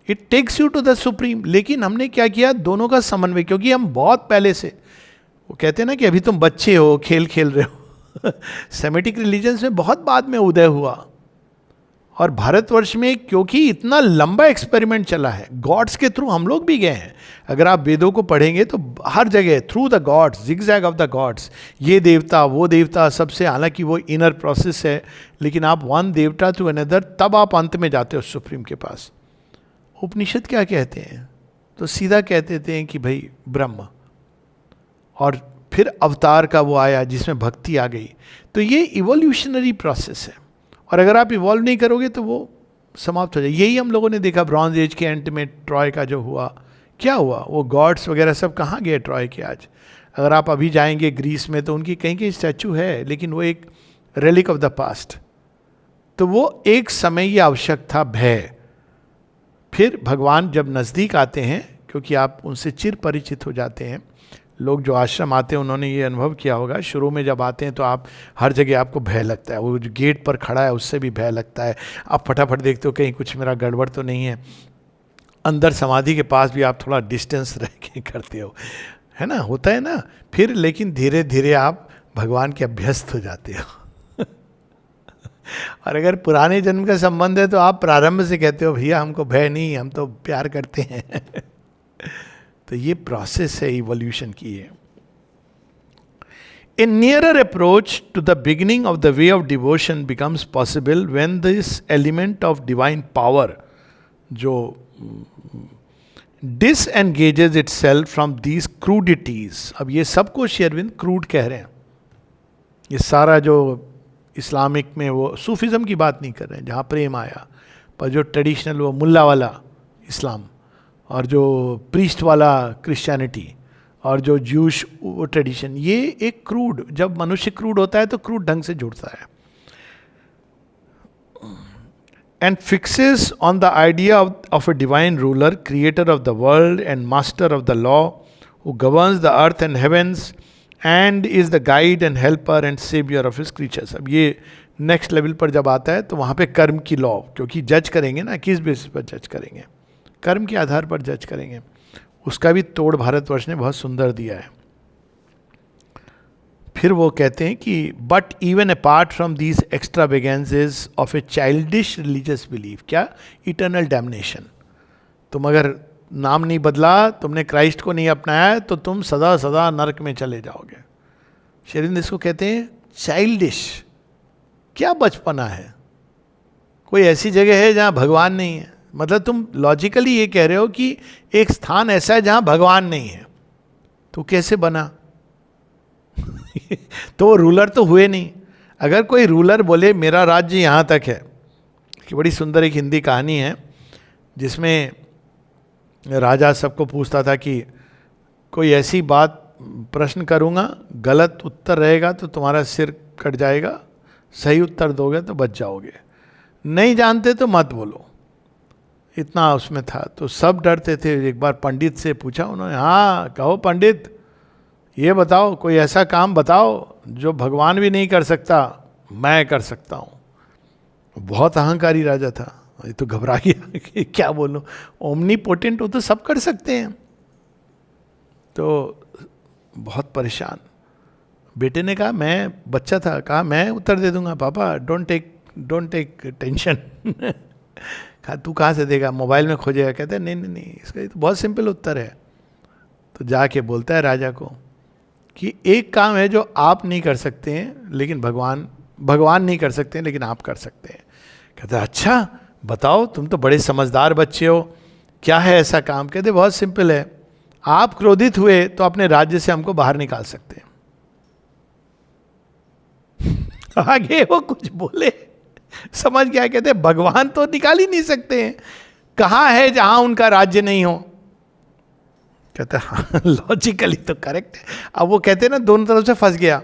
it takes you to the supreme. लेकिन हमने क्या किया? दोनों का समन्वय, क्योंकि हम बहुत पहले से, वो कहते हैं ना कि अभी तुम बच्चे हो, खेल खेल रहे हो। सेमेटिक रिलीजन्स में बहुत बाद में उदय हुआ, और भारतवर्ष में क्योंकि इतना लंबा एक्सपेरिमेंट चला है, गॉड्स के थ्रू हम लोग भी गए हैं। अगर आप वेदों को पढ़ेंगे तो हर जगह through the God's, zigzag of the gods, ये देवता वो देवता सबसे, हालांकि वो इनर प्रोसेस है, लेकिन आप वन देवता टू अनदर, तब आप अंत में जाते हो सुप्रीम के पास। उपनिषद क्या कहते हैं? तो सीधा कहते थे कि भाई ब्रह्म, और फिर अवतार का वो आया जिसमें भक्ति आ गई। तो ये इवोल्यूशनरी प्रोसेस है, और अगर आप इवॉल्व नहीं करोगे तो वो समाप्त हो जाए। यही हम लोगों ने देखा ब्रॉन्ज एज के एंड में, ट्रॉय का जो हुआ, क्या हुआ? वो गॉड्स वगैरह सब कहाँ गए ट्रॉय के आज? अगर आप अभी जाएंगे ग्रीस में तो उनकी कहीं कहीं स्टैचू है, लेकिन वो एक रेलिक ऑफ द पास्ट। तो वो एक समय ये आवश्यक था, भय। फिर भगवान जब नज़दीक आते हैं, क्योंकि आप उनसे चिर परिचित हो जाते हैं, लोग जो आश्रम आते हैं उन्होंने ये अनुभव किया होगा, शुरू में जब आते हैं तो आप हर जगह आपको भय लगता है, वो जो गेट पर खड़ा है उससे भी भय लगता है, आप फटाफट देखते हो कहीं कुछ मेरा गड़बड़ तो नहीं है। अंदर समाधि के पास भी आप थोड़ा डिस्टेंस रह के करते हो, है ना, होता है ना। फिर लेकिन धीरे धीरे आप भगवान के अभ्यस्त हो जाते हो। और अगर पुराने जन्म का संबंध है तो आप प्रारंभ से कहते हो भैया हमको भय नहीं, हम तो प्यार करते हैं। तो ये प्रोसेस है इवोल्यूशन की है। A nearer approach to the beginning of the way of devotion becomes possible when this element of divine power जो disengages itself from these crudities। अब ये सबको श्री अरविंद क्रूड कह रहे हैं। ये सारा जो इस्लामिक में, वो सूफिज्म की बात नहीं कर रहे हैं जहाँ प्रेम आया, पर जो ट्रेडिशनल वो मुल्ला वाला इस्लाम, और जो प्रीस्ट वाला क्रिश्चियनिटी, और जो ज्यूश वो ट्रेडिशन, ये एक क्रूड, जब मनुष्य क्रूड होता है तो क्रूड ढंग से जुड़ता है। And fixes on the idea of a divine ruler, creator of the world and master of the law, who governs the earth and heavens and is the guide and helper and saviour of his creatures. अब ये next level पर जब आता है तो वहाँ पे कर्म की लॉ, क्योंकि जज करेंगे ना, किस बेसिस पर जज करेंगे? कर्म के आधार पर जज करेंगे। उसका भी तोड़ भारतवर्ष ने बहुत सुंदर दिया है। फिर वो कहते हैं कि but even apart from these extravagances of a childish religious belief, क्या? Eternal damnation. तुम अगर नाम नहीं बदला, तुमने क्राइस्ट को नहीं अपनाया, तो तुम सदा सदा नरक में चले जाओगे। श्री अरविंद इसको कहते हैं चाइल्डिश। क्या बचपना है? कोई ऐसी जगह है जहाँ भगवान नहीं है? मतलब तुम लॉजिकली ये कह रहे हो कि एक स्थान ऐसा है जहां भगवान नहीं है, तो कैसे बना? तो वो रूलर तो हुए नहीं। अगर कोई रूलर बोले मेरा राज्य यहां तक है, कि बड़ी सुंदर एक हिंदी कहानी है जिसमें राजा सबको पूछता था कि कोई ऐसी बात प्रश्न करूंगा, गलत उत्तर रहेगा तो तुम्हारा सिर कट जाएगा, सही उत्तर दोगे तो बच जाओगे, नहीं जानते तो मत बोलो। इतना उसमें था, तो सब डरते थे। एक बार पंडित से पूछा उन्होंने, हाँ कहो पंडित, ये बताओ कोई ऐसा काम बताओ जो भगवान भी नहीं कर सकता, मैं कर सकता हूँ। बहुत अहंकारी राजा था, ये तो घबरा गया कि क्या बोलूँ, ओमनीपोटेंट हो तो सब कर सकते हैं। तो बहुत परेशान। बेटे ने कहा, मैं बच्चा था, कहा मैं उत्तर दे दूंगा पापा, डोंट टेक टेंशन। कहा तू कहाँ से देगा, मोबाइल में खोजेगा? कहते हैं नहीं नहीं नहीं, इसका तो बहुत सिंपल उत्तर है, तो जाके बोलता है राजा को कि एक काम है जो आप नहीं कर सकते हैं, लेकिन भगवान नहीं कर सकते हैं, लेकिन आप कर सकते हैं। कहते हैं अच्छा बताओ, तुम तो बड़े समझदार बच्चे हो, क्या है ऐसा काम? कहते बहुत सिंपल है, आप क्रोधित हुए तो अपने राज्य से हमको बाहर निकाल सकते हैं। आगे वो कुछ बोले, समझ गया। कहते भगवान तो निकाल ही नहीं सकते हैं, कहां है जहां उनका राज्य नहीं हो? कहते हाँ लॉजिकली तो करेक्ट है। अब वो कहते हैं ना दोनों तरफ से फंस गया।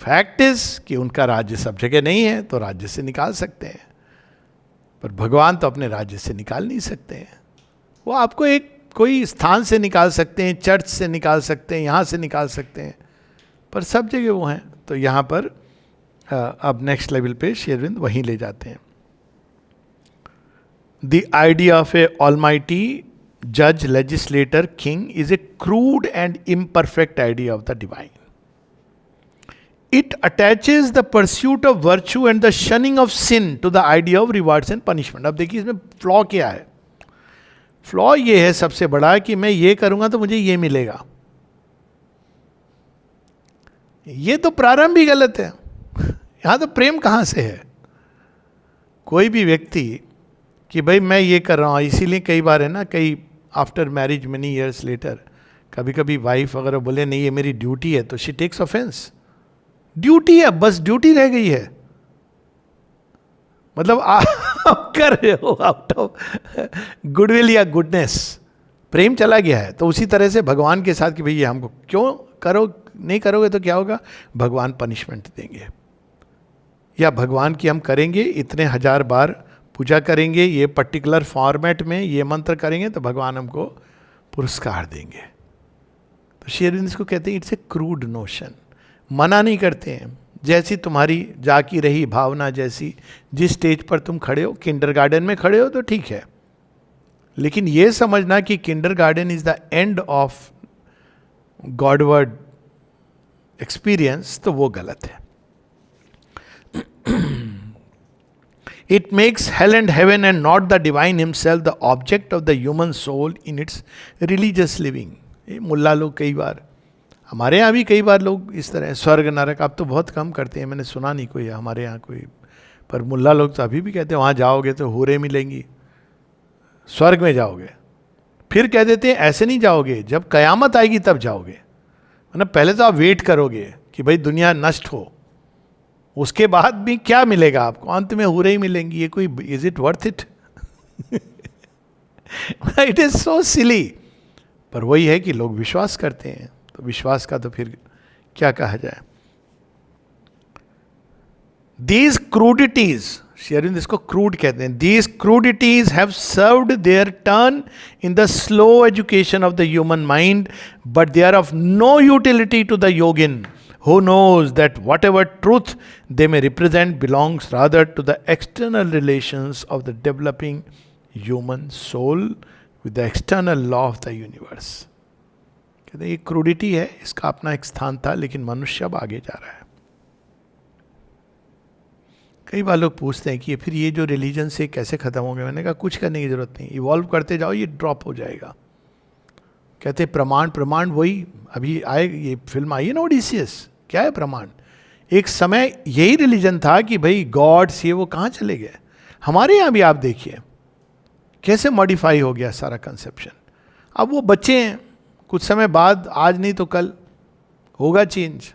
फैक्ट इज कि उनका राज्य सब जगह नहीं है, तो राज्य से निकाल सकते हैं, पर भगवान तो अपने राज्य से निकाल नहीं सकते हैं। वो आपको एक कोई स्थान से निकाल सकते हैं, चर्च से निकाल सकते हैं, यहां से निकाल सकते हैं, पर सब जगह वो हैं। तो यहां पर अब नेक्स्ट लेवल पे श्री अरविंद वहीं ले जाते हैं। The idea of a almighty जज, legislator, king is a crude and imperfect idea of the divine. It attaches the pursuit of virtue and the shunning of sin to the idea of rewards and punishment. अब देखिए इसमें flaw क्या है. Flaw ये है सबसे बड़ा कि मैं ये करूंगा तो मुझे ये मिलेगा. ये तो प्रारंभ ही गलत है. यहां तो प्रेम कहां से है? कोई भी व्यक्ति कि भाई मैं ये कर रहा हूं, इसीलिए कई बार है ना, कई after marriage many years later कभी कभी वाइफ अगर बोले नहीं ये मेरी ड्यूटी है, तो शी टेक्स ऑफेंस. ड्यूटी है, बस ड्यूटी रह गई है. मतलब आप कर रहे हो आउट ऑफ गुडविल या गुडनेस, प्रेम चला गया है. तो उसी तरह से भगवान के साथ कि भैया हमको क्यों करो, नहीं करोगे तो क्या होगा, भगवान पनिशमेंट देंगे. या भगवान की हम करेंगे, इतने 1000 बार पूजा करेंगे, ये पर्टिकुलर फॉर्मेट में ये मंत्र करेंगे तो भगवान हमको पुरस्कार देंगे. तो श्री अरविंद इसको कहते हैं इट्स ए क्रूड नोशन. मना नहीं करते हैं, जैसी तुम्हारी जाकी रही भावना, जैसी जिस स्टेज पर तुम खड़े हो, किंडरगार्टन में खड़े हो तो ठीक है, लेकिन ये समझना कि kindergarten is the end of godward experience, तो वो गलत है. It makes hell and heaven and not the divine himself the object of the human soul in its religious living. ये मुल्ला लोग कई बार, हमारे यहाँ भी कई बार लोग इस तरह स्वर्ग नरक आप तो बहुत कम करते हैं, मैंने सुना नहीं कोई हमारे यहाँ कोई, पर मुल्ला लोग तो अभी भी कहते हैं वहाँ जाओगे तो हूरें मिलेंगी, स्वर्ग में जाओगे. फिर कह देते हैं ऐसे नहीं जाओगे, जब कयामत आएगी तब जाओगे. मतलब पहले तो आप वेट करोगे कि भाई दुनिया नष्ट हो, उसके बाद भी क्या मिलेगा आपको, अंत में हूरें ही मिलेंगी. ये कोई is it worth it? It is so silly. पर वही है कि लोग विश्वास करते हैं, तो विश्वास का तो फिर क्या कहा जाए. These crudities, श्री अरविंद इसको क्रूड कहते हैं, these crudities have served their turn in the slow education of the human mind, but they are of no utility to the yogin, who knows that whatever truth they may represent belongs rather to the external relations of the developing human soul with the external law of the universe. कहते हैं ये क्रूडिटी है, इसका अपना एक स्थान था, लेकिन मनुष्य अब आगे जा रहा है. कई बार लोग पूछते हैं कि फिर ये जो रिलीजन से कैसे खत्म हो गया. मैंने कहा कुछ करने की जरूरत नहीं, इवॉल्व करते जाओ, ये ड्रॉप हो जाएगा. कहते प्रमाण वही अभी आए, ये फिल्म आई है ना ओडिसियस, क्या है प्रमाण. एक समय यही रिलीजन था कि भाई गॉड्स ये वो कहाँ चले गए. हमारे यहाँ भी आप देखिए कैसे मॉडिफाई हो गया सारा कंसेप्शन. अब वो बच्चे हैं, कुछ समय बाद, आज नहीं तो कल होगा चेंज.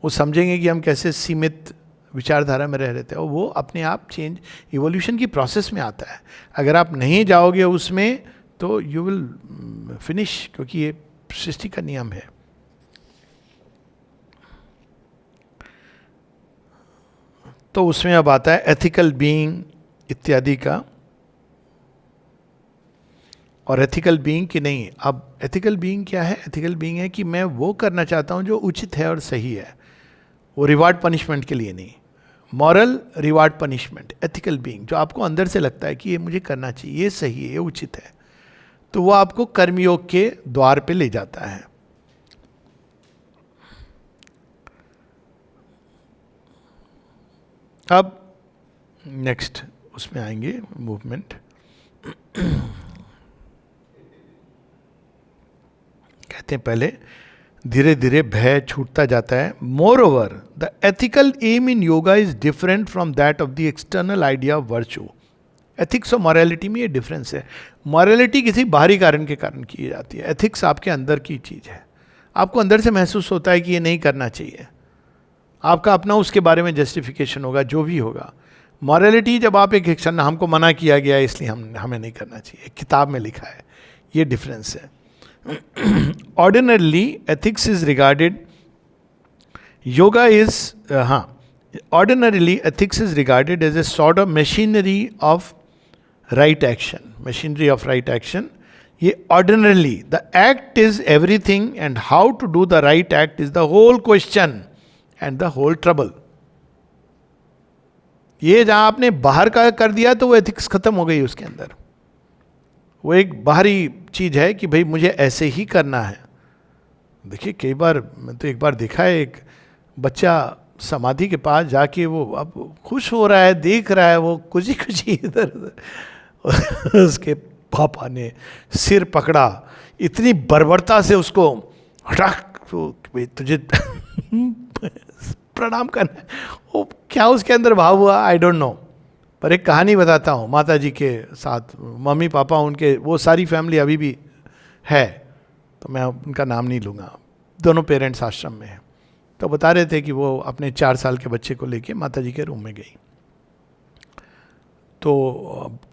वो समझेंगे कि हम कैसे सीमित विचारधारा में रह रहे थे, और वो अपने आप चेंज इवोल्यूशन की प्रोसेस में आता है. अगर आप नहीं जाओगे उसमें तो यू विल फिनिश, क्योंकि ये सृष्टि का नियम है. तो उसमें अब आता है एथिकल बीइंग इत्यादि का. और एथिकल बीइंग की नहीं, अब एथिकल बीइंग क्या है? एथिकल बीइंग है कि मैं वो करना चाहता हूँ जो उचित है और सही है, वो रिवार्ड पनिशमेंट के लिए नहीं. Moral reward punishment, ethical being जो आपको अंदर से लगता है कि ये मुझे करना चाहिए, ये सही है, ये उचित है, तो वो आपको कर्मयोग के द्वार पे ले जाता है. अब नेक्स्ट उसमें आएंगे मूवमेंट. कहते हैं पहले, धीरे धीरे भय छूटता जाता है. Moreover the ethical aim in yoga is different from that of the external idea of virtue. Ethics और मॉरलिटी में ये डिफरेंस है. मॉरलिटी किसी बाहरी कारण के कारण की जाती है, एथिक्स आपके अंदर की चीज़ है. आपको अंदर से महसूस होता है कि ये नहीं करना चाहिए, आपका अपना उसके बारे में जस्टिफिकेशन होगा, जो भी होगा. मॉरलिटी जब आप एक एक्शन, हमको मना किया गया इसलिए हमें नहीं करना चाहिए, किताब में लिखा है, ये डिफरेंस है. Ordinarily ethics is regarded, yoga is, ordinarily ethics is regarded as a sort of machinery of right action. Machinery of right action. ये ordinarily, the act is everything and how to do the right act is the whole question and the whole trouble. ये जहां आपने बाहर का कर दिया तो वो एथिक्स खत्म हो गई उसके अंदर. वो एक बाहरी चीज है कि भाई मुझे ऐसे ही करना है. देखिए कई बार, मैं तो एक बार देखा है, एक बच्चा समाधि के पास जाके वो अब खुश हो रहा है, देख रहा है, वो खुशी खुशी इधर उधर उसके पापा ने सिर पकड़ा, इतनी बर्बरता से उसको हटाक, तुझे प्रणाम करना है. वो क्या उसके अंदर भाव हुआ, आई डोंट नो. पर एक कहानी बताता हूँ, माता जी के साथ मम्मी पापा उनके, वो सारी फैमिली अभी भी है, तो मैं उनका नाम नहीं लूँगा, दोनों पेरेंट्स आश्रम में हैं. तो बता रहे थे कि वो अपने 4 साल के बच्चे को लेके माता जी के रूम में गई. तो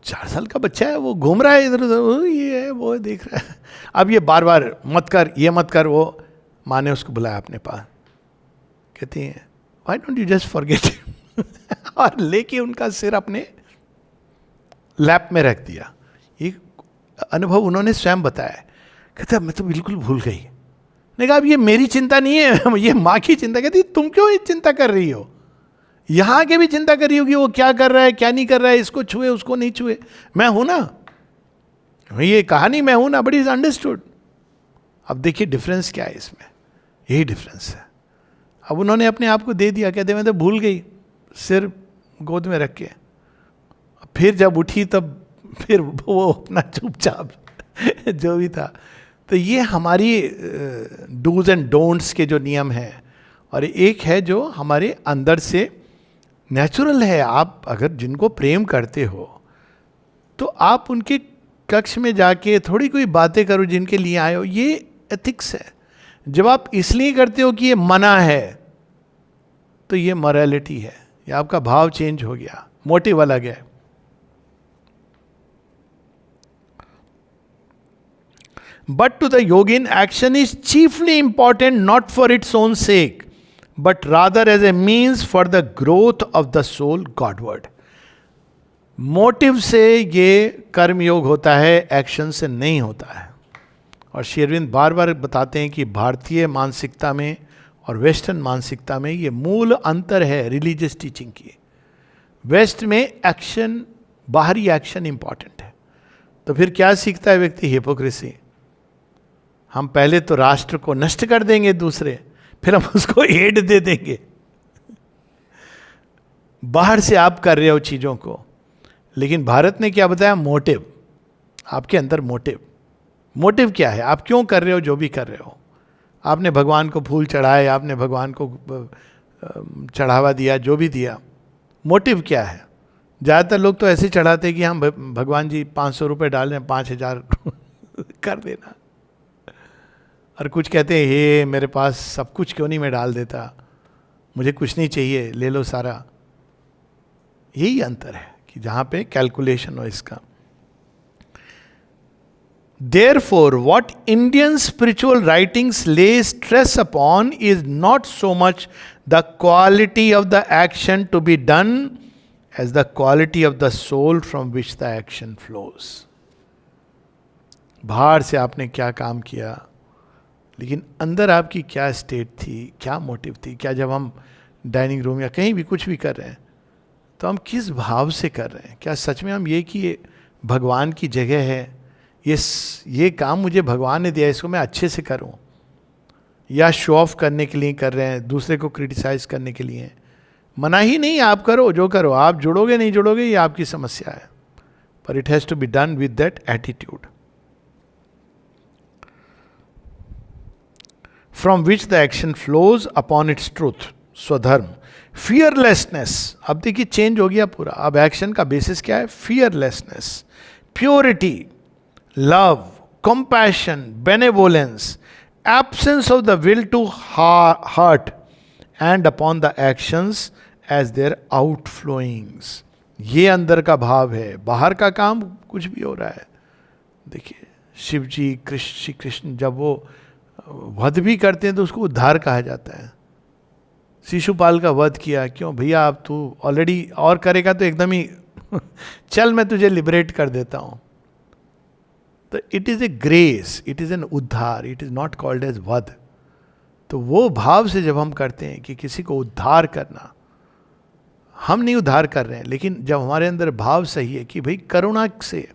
4 साल का बच्चा है, वो घूम रहा है इधर उधर, ये है वो है, देख रहा है. अब ये बार बार मत कर, ये मत कर. वो माँ ने उसको बुलाया अपने पास, कहती हैं why don't you just forget, और लेके उनका सिर अपने लैप में रख दिया. ये अनुभव उन्होंने स्वयं बताया. कहते मैं तो बिल्कुल भूल गई. नहीं कहा अब ये मेरी चिंता नहीं है, ये माँ की चिंता. कहती तुम क्यों ये चिंता कर रही हो, यहाँ के भी चिंता कर रही हो कि वो क्या कर रहा है क्या नहीं कर रहा है, इसको छुए उसको नहीं छुए. मैं हूं ना, ये कहानी मैं हूं ना, बट इज अंडरस्टूड. अब देखिए डिफरेंस क्या है इसमें, यही डिफरेंस है. अब उन्होंने अपने आप को दे दिया, कहते मैं तो भूल गई, सिर गोद में रख के. फिर जब उठी तब फिर वो अपना चुपचाप जो भी था. तो ये हमारी डूज एंड डोंट्स के जो नियम हैं, और एक है जो हमारे अंदर से नेचुरल है. आप अगर जिनको प्रेम करते हो तो आप उनके कक्ष में जाके थोड़ी कोई बातें करो जिनके लिए आए हो, ये एथिक्स है. जब आप इसलिए करते हो कि ये मना है, तो ये मॉरलिटी है. ये आपका भाव चेंज हो गया, मोटिव अलग है. But to the yogin, action is chiefly important not for its own sake, but rather as a means for the growth of the soul Godward. Motive से ये कर्म योग होता है, एक्शन से नहीं होता है. और श्री अरविंद बार बार बताते हैं कि भारतीय मानसिकता में और वेस्टर्न मानसिकता में ये मूल अंतर है रिलीजियस टीचिंग की. वेस्ट में एक्शन, बाहरी एक्शन इंपॉर्टेंट है. तो फिर क्या सीखता है व्यक्ति, हिपोक्रेसी. हम पहले तो राष्ट्र को नष्ट कर देंगे दूसरे, फिर हम उसको एड दे देंगे. बाहर से आप कर रहे हो चीजों को, लेकिन भारत ने क्या बताया, मोटिव. आपके अंदर मोटिव, मोटिव क्या है, आप क्यों कर रहे हो जो भी कर रहे हो. आपने भगवान को फूल चढ़ाए, आपने भगवान को चढ़ावा दिया, जो भी दिया, मोटिव क्या है. ज़्यादातर लोग तो ऐसे चढ़ाते कि हम भगवान जी 500 रुपये डाल दें, 5000 कर देना. और कुछ कहते हैं हे मेरे पास सब कुछ क्यों नहीं मैं डाल देता, मुझे कुछ नहीं चाहिए, ले लो सारा. यही अंतर है कि जहाँ पे कैलकुलेशन हो इसका. Therefore, what Indian spiritual writings lay stress upon is not so much the quality of the action to be done as the quality of the soul from which the action flows. बाहर से आपने क्या काम किया, लेकिन अंदर आपकी क्या स्टेट थी, क्या मोटिव थी. क्या जब हम डाइनिंग रूम या कहीं भी कुछ भी कर रहे हैं तो हम किस भाव से कर रहे हैं. क्या सच में हम ये कि ये भगवान की जगह है, ये काम मुझे भगवान ने दिया, इसको मैं अच्छे से करूं, या शो ऑफ करने के लिए कर रहे हैं, दूसरे को क्रिटिसाइज करने के लिए. मना ही नहीं, आप करो जो करो, आप जुड़ोगे नहीं जुड़ोगे ये आपकी समस्या है, पर it has to be done with that attitude. From which the action flows upon its truth, स्वधर्म। फियरलेसनेस, अब देखिए चेंज हो गया पूरा, अब एक्शन का बेसिस क्या है? Fearlessness, purity, love, compassion, benevolence, absence of the will to hurt and upon the actions as their outflowings. ये अंदर का भाव है, बाहर का काम कुछ भी हो रहा है। देखिए शिव जी श्री कृष्ण जब वो वध भी करते हैं तो उसको उद्धार कहा जाता है। शिशुपाल का वध किया, क्यों भैया, अब तू ऑलरेडी और करेगा तो एकदम ही चल मैं तुझे लिबरेट कर देता हूं। तो it is a grace, it is an uddhar, it is not called as vadh. तो वो भाव से जब हम करते हैं कि किसी को उद्धार करना, हम नहीं उद्धार कर रहे हैं, लेकिन जब हमारे अंदर भाव सही है कि भाई करुणा से,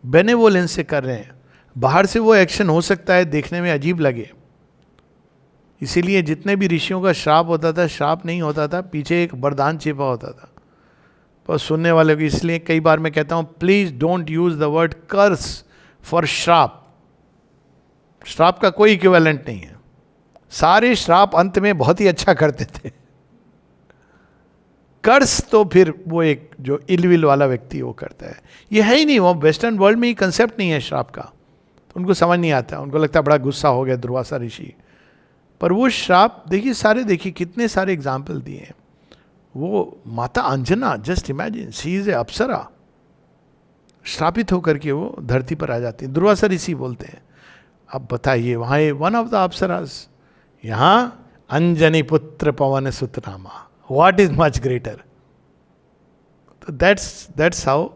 बेनेवोलेंस से कर रहे हैं, बाहर से वो एक्शन हो सकता है देखने में अजीब लगे। इसीलिए जितने भी ऋषियों का श्राप होता था, श्राप नहीं होता था, पीछे एक वरदान छिपा होता था। पर सुनने वाले को, इसलिए कई बार मैं कहता हूं please don't use the word curse for श्राप। श्राप का कोई इक्विवेलेंट नहीं है। सारे श्राप अंत में बहुत ही अच्छा करते थे। कर्स तो फिर वो एक जो इलविल वाला व्यक्ति वो करता है। ये है ही नहीं, वो वेस्टर्न वर्ल्ड में ही कंसेप्ट नहीं है श्राप का, तो उनको समझ नहीं आता। उनको लगता है बड़ा गुस्सा हो गया दुर्वासा ऋषि। पर वो श्राप देखिए कितने सारे एग्जाम्पल दिए हैं। वो माता Anjana, just imagine, she is a apsara, श्रापित होकर के वो धरती पर आ जाती है। दुर्वासा ऋषि बोलते हैं, अब बताइए वहाँ वन ऑफ द अप्सरास, यहाँ अंजनी पुत्र पवन सुतनामा, व्हाट इज मच ग्रेटर। तो दैट्स हाउ,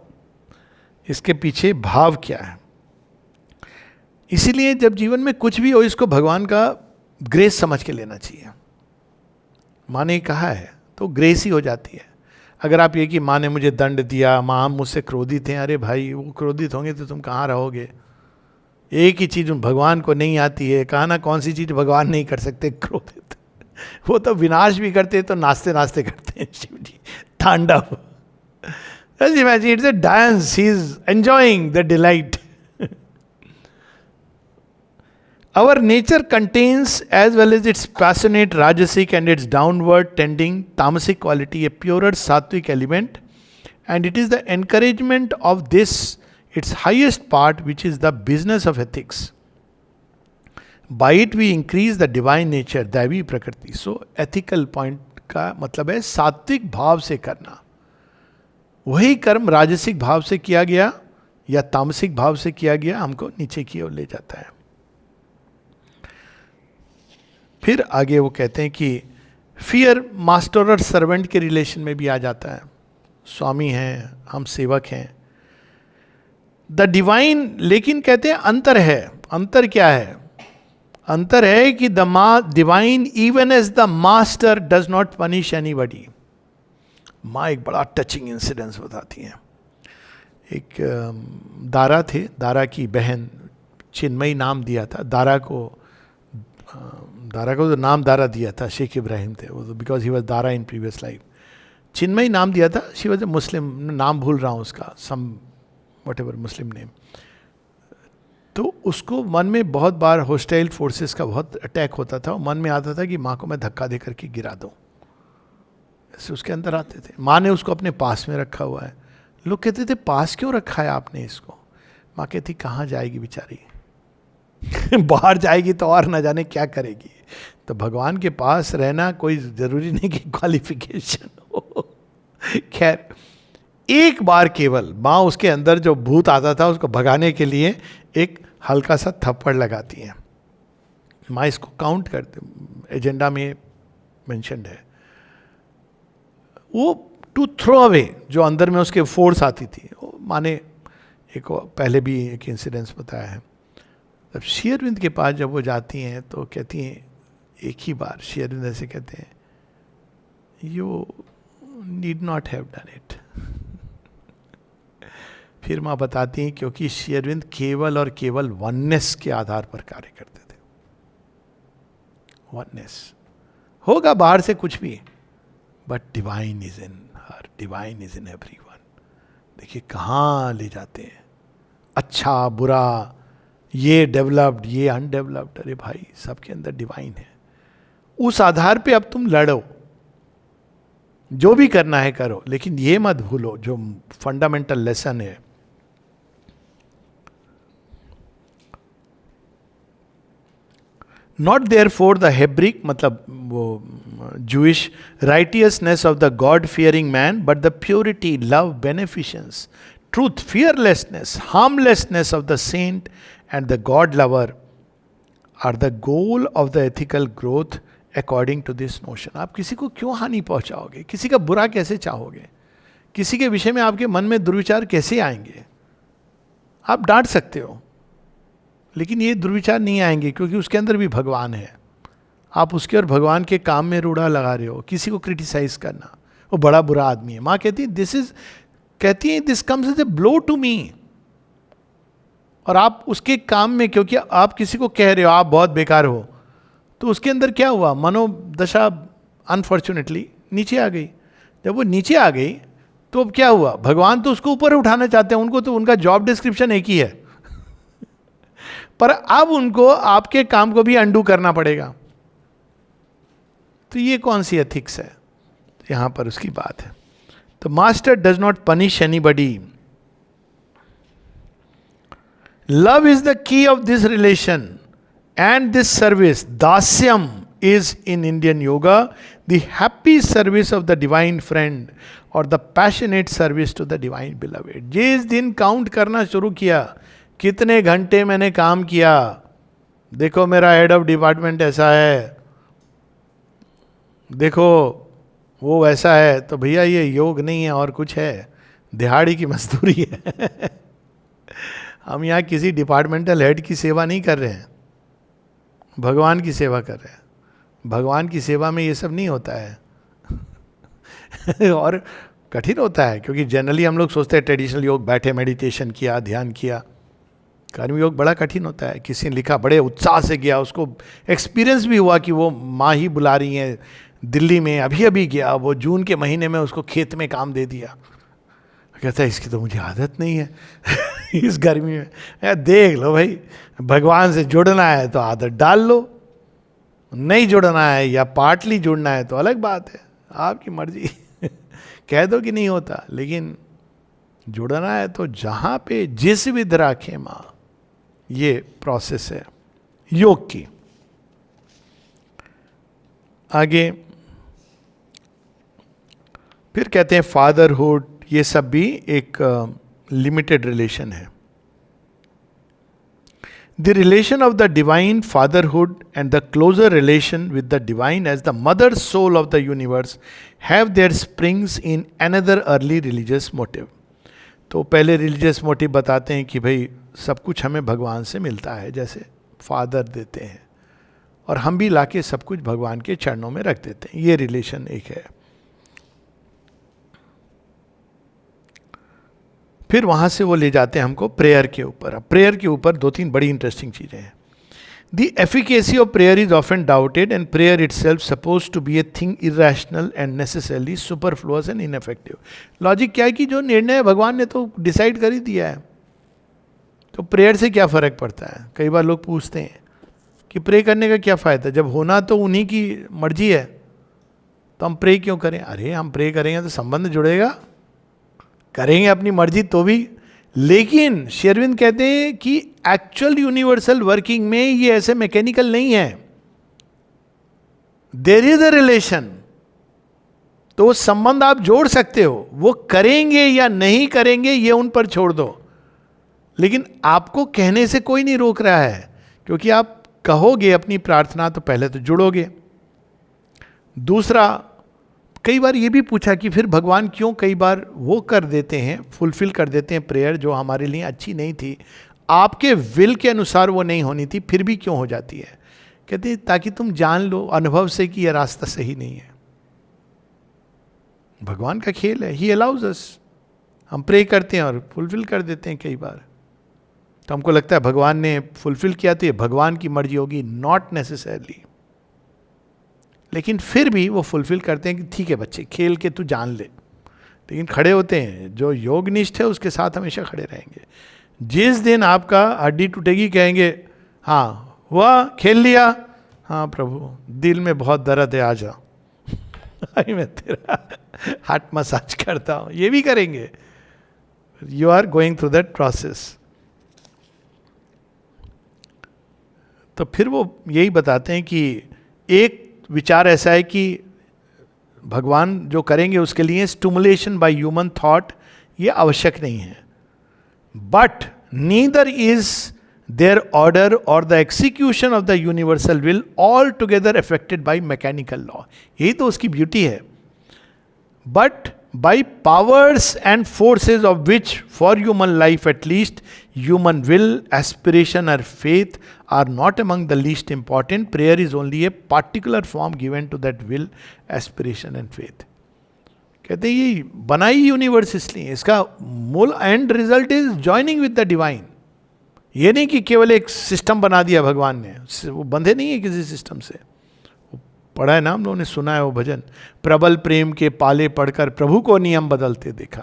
इसके पीछे भाव क्या है। इसीलिए जब जीवन में कुछ भी हो, इसको भगवान का ग्रेस समझ के लेना चाहिए। माँ ने कहा है तो ग्रेस ही हो जाती है। अगर आप ये कि माँ ने मुझे दंड दिया, माँ हम मुझसे क्रोधित हैं, अरे भाई वो क्रोधित होंगे तो तुम कहाँ रहोगे। एक ही चीज़ भगवान को नहीं आती है, कहा ना कौन सी चीज़ भगवान नहीं कर सकते, क्रोधित। वो तो विनाश भी करते तो नाचते नाचते करते हैं शिव जी, तांडव। Imagine it's a dance, he is enjoying the delight. Our nature contains, as well as its passionate rajasic and its downward tending tamasic quality, a purer sattvic element, and it is the encouragement of this, its highest part, which is the business of ethics. By it we increase the divine nature, दैवी प्रकृति. So ethical point का मतलब है सात्विक भाव से करना. वही कर्म राजसिक भाव से किया गया या तामसिक भाव से किया गया हमको नीचे की ओर ले जाता है. फिर आगे वो कहते हैं कि फियर मास्टर और सर्वेंट के रिलेशन में भी आ जाता है. स्वामी हैं, हम सेवक हैं. द डिवाइन, लेकिन कहते हैं अंतर है. अंतर क्या है? अंतर है कि the divine even as the master does not punish anybody. माँ एक बड़ा टचिंग इंसिडेंस बताती हैं. एक दारा थे, दारा की बहन, चिन्मयी नाम दिया था. दारा को तो नाम दारा दिया था, शेख इब्राहिम थे वो, because he was Dara in previous life. Chinmayi नाम दिया था. शी वॉज ए मुस्लिम, नाम भूल रहा हूँ उसका, सम वट एवर मुस्लिम नेम. तो उसको मन में बहुत बार होस्टाइल फोर्सेस का बहुत अटैक होता था. मन में आता था कि माँ को मैं धक्का दे करके गिरा दूँ. ऐसे उसके अंदर आते थे. माँ ने उसको अपने पास में रखा हुआ है. लोग कहते थे पास क्यों रखा है आपने इसको? माँ कहती कहाँ जाएगी बेचारी बाहर जाएगी तो और न जाने क्या करेगी. तो भगवान के पास रहना कोई जरूरी नहीं कि क्वालिफिकेशन हो. खैर, एक बार केवल माँ उसके अंदर जो भूत आता था उसको भगाने के लिए एक हल्का सा थप्पड़ लगाती हैं. माँ इसको काउंट करते, एजेंडा में मेंशन्ड है. वो टू थ्रो अवे जो अंदर में उसके फोर्स आती थी. माँ ने एक पहले भी एक इंसिडेंस बताया है. तब श्री अरविंद के पास जब वो जाती हैं तो कहती हैं एक ही बार, श्री अरविंद ऐसे कहते हैं you need not have done it. फिर माँ बताती हैं क्योंकि श्री अरविंद केवल और केवल वननेस के आधार पर कार्य करते थे. वननेस होगा बाहर से कुछ भी, but divine is in her, divine is in everyone. देखिए कहाँ ले जाते हैं. अच्छा बुरा, ये डेवलप्ड, ये अनडेवलप्ड, अरे भाई सबके अंदर डिवाइन है। उस आधार पे अब तुम लड़ो, जो भी करना है करो, लेकिन ये मत भूलो जो फंडामेंटल लेसन है। Not there for the Hebraic, मतलब वो Jewish righteousness of the God fearing man, but the purity, love, beneficence, truth, fearlessness, harmlessness of the saint and the god lover are the goal of the ethical growth according to this notion. आप किसी को क्यों हानि पहुंचाओगे? किसी का बुरा कैसे चाहोगे? किसी के विषय में आपके मन में दुर्विचार कैसे आएंगे? आप डांट सकते हो, लेकिन ये दुर्विचार नहीं आएंगे, क्योंकि उसके अंदर भी भगवान है। आप उसके और भगवान के काम में रूढ़ा लगा रहे हो। किसी को क्रिटिसाइज करना, वो बड़ा बुरा आदमी है, माँ कहती है this comes as a blow to me. और आप उसके काम में, क्योंकि आप किसी को कह रहे हो आप बहुत बेकार हो, तो उसके अंदर क्या हुआ? मनोदशा अनफॉर्चुनेटली नीचे आ गई। जब वो नीचे आ गई तो अब क्या हुआ? भगवान तो उसको ऊपर उठाना चाहते हैं, उनको तो उनका जॉब डिस्क्रिप्शन एक ही है पर अब उनको आपके काम को भी अंडू करना पड़ेगा। तो ये कौन सी एथिक्स है? यहां पर उसकी बात है। तो master does not punish anybody. Love is the key of this relation and this service, dasyam, is in Indian yoga the happy service of the divine friend or the passionate service to the divine beloved. जिस दिन count करना शुरू किया कितने घंटे मैंने काम किया, देखो मेरा हेड ऑफ डिपार्टमेंट ऐसा है, देखो वो वैसा है, तो भैया ये योग नहीं है और कुछ है, दिहाड़ी की मजदूरी है। हम यहाँ किसी डिपार्टमेंटल हेड की सेवा नहीं कर रहे हैं, भगवान की सेवा कर रहे हैं। भगवान की सेवा में ये सब नहीं होता है और कठिन होता है, क्योंकि जनरली हम लोग सोचते हैं ट्रेडिशनल योग, बैठे मेडिटेशन किया, ध्यान किया। कर्म योग बड़ा कठिन होता है। किसी ने लिखा बड़े उत्साह से गया, उसको एक्सपीरियंस भी हुआ कि वो माँ ही बुला रही हैं दिल्ली में, अभी अभी गया, वो जून के महीने में उसको खेत में काम दे दिया। कहता है इसकी तो मुझे आदत नहीं है इस गर्मी में। यार देख लो भाई, भगवान से जुड़ना है तो आदत डाल लो, नहीं जुड़ना है या पार्टली जुड़ना है तो अलग बात है, आपकी मर्जी। कह दो कि नहीं होता, लेकिन जुड़ना है तो जहां पे जिस विध राखे मां, ये प्रोसेस है योग की। आगे फिर कहते हैं फादरहुड, ये सब भी एक लिमिटेड रिलेशन है। The relation of the divine fatherhood and the closer relation with the divine as the mother soul of the universe have their springs in another early religious motive. तो पहले religious motive बताते हैं कि भाई सब कुछ हमें भगवान से मिलता है, जैसे फादर देते हैं, और हम भी लाके सब कुछ भगवान के चरणों में रख देते हैं। ये रिलेशन एक है। फिर वहां से वो ले जाते हैं हमको प्रेयर के ऊपर। अब प्रेयर के ऊपर दो तीन बड़ी इंटरेस्टिंग चीजें हैं। The efficacy of prayer is often doubted and prayer itself suppose to be a thing irrational and necessarily superfluous and ineffective. Logic क्या है कि जो निर्णय भगवान ने तो डिसाइड कर ही दिया है, तो प्रेयर से क्या फर्क पड़ता है? कई बार लोग पूछते हैं कि प्रे करने का क्या फायदा, जब होना तो उन्हीं की मर्जी है, तो हम प्रे क्यों करें? अरे हम प्रे करेंगे तो संबंध जुड़ेगा, करेंगे अपनी मर्जी तो भी। लेकिन श्री अरविंद कहते हैं कि एक्चुअल यूनिवर्सल वर्किंग में ये ऐसे मैकेनिकल नहीं है, देयर इज अ रिलेशन। तो वो संबंध आप जोड़ सकते हो, वो करेंगे या नहीं करेंगे ये उन पर छोड़ दो, लेकिन आपको कहने से कोई नहीं रोक रहा है, क्योंकि आप कहोगे अपनी प्रार्थना तो पहले तो जुड़ोगे। दूसरा, कई बार ये भी पूछा कि फिर भगवान क्यों कई बार वो कर देते हैं, फुलफिल कर देते हैं प्रेयर जो हमारे लिए अच्छी नहीं थी, आपके विल के अनुसार वो नहीं होनी थी, फिर भी क्यों हो जाती है? कहते हैं ताकि तुम जान लो अनुभव से कि यह रास्ता सही नहीं है। भगवान का खेल है, ही अलाउज अस। हम प्रे करते हैं और फुलफिल कर देते हैं कई बार, तो हमको लगता है भगवान ने फुलफिल किया तो ये भगवान की मर्जी होगी, नॉट नेसेसरली। लेकिन फिर भी वो फुलफिल करते हैं कि ठीक है बच्चे, खेल के तू जान ले। लेकिन खड़े होते हैं, जो योगनिष्ठ है उसके साथ हमेशा खड़े रहेंगे। जिस दिन आपका हड्डी टूटेगी कहेंगे हाँ हुआ, खेल लिया, हाँ प्रभु दिल में बहुत दर्द है, आ जा आई मैं तेरा हार्ट मसाज करता हूं, ये भी करेंगे. You are going through that process. तो फिर वो यही बताते हैं कि एक विचार ऐसा है कि भगवान जो करेंगे उसके लिए स्टिमुलेशन बाय ह्यूमन थॉट ये आवश्यक नहीं है. But neither is there order or the execution of the universal will altogether affected by mechanical law. यही तो उसकी ब्यूटी है. But by powers and forces of which, for human life at least, human will, aspiration or faith are not among the least important. Prayer is only a particular form given to that will, aspiration and faith. कहते हैं ये बनाई universe इसलिए, इसका मूल and result is joining with the divine. ये नहीं कि केवल एक सिस्टम बना दिया भगवान ने, वो बंधे नहीं है किसी सिस्टम से. पढ़ा है ना हम लोगों ने, सुना है वो भजन, प्रबल प्रेम के पाले पढ़कर प्रभु को नियम बदलते देखा,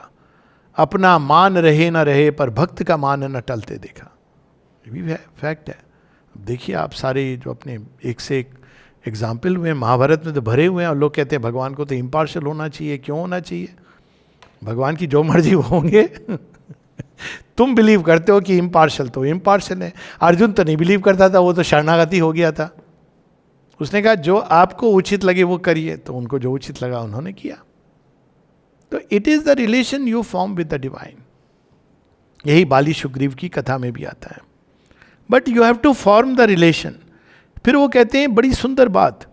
अपना मान रहे न रहे पर भक्त का मान न टलते देखा. ये भी फैक्ट है. देखिए आप सारे जो अपने एक से एक एग्जाम्पल हुए महाभारत में तो भरे हुए हैं, और लोग कहते हैं भगवान को तो इम्पार्शल होना चाहिए. क्यों होना चाहिए? भगवान की जो मर्जी होंगे. तुम बिलीव करते हो कि इम्पार्शल, तो इम्पार्शल है. अर्जुन तो नहीं बिलीव करता था, वो तो शरणागति हो गया था. उसने कहा जो आपको उचित लगे वो करिए, तो उनको जो उचित लगा उन्होंने किया. तो it is the relation you form with the divine. यही बाली सुग्रीव की कथा में भी आता है. But you have to form the relation. फिर वो कहते हैं बड़ी सुंदर बात,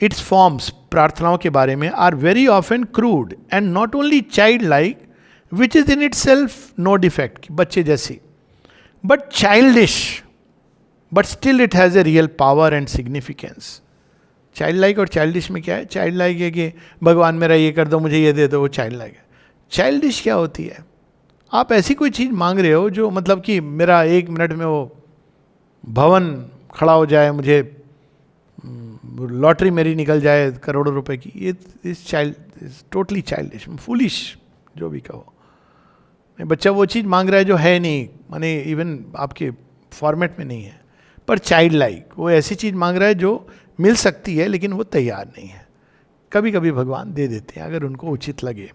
इट्स फॉर्म्स, प्रार्थनाओं के बारे में, are very often crude and not only childlike which is in itself no defect, बच्चे जैसी, but childish, but still it has a real power and significance. Childlike और childish में क्या है? Child like है कि भगवान मेरा ये कर दो, मुझे ये दे दो, वो चाइल्ड लाइक है. चाइल्डिश क्या होती है? आप ऐसी कोई चीज़ मांग रहे हो जो मतलब कि मेरा 1 मिनट में वो भवन खड़ा हो जाए, मुझे लॉटरी मेरी निकल जाए करोड़ों रुपए की. ये इस child is totally childish, foolish, जो भी कहो. बच्चा वो चीज़ मांग रहा है जो है नहीं, माने इवन आपके फॉर्मेट में नहीं है, पर चाइल्ड लाइक, वो ऐसी चीज़ मांग रहा है जो मिल सकती है लेकिन वो तैयार नहीं है. कभी कभी भगवान दे देते हैं अगर उनको उचित लगे.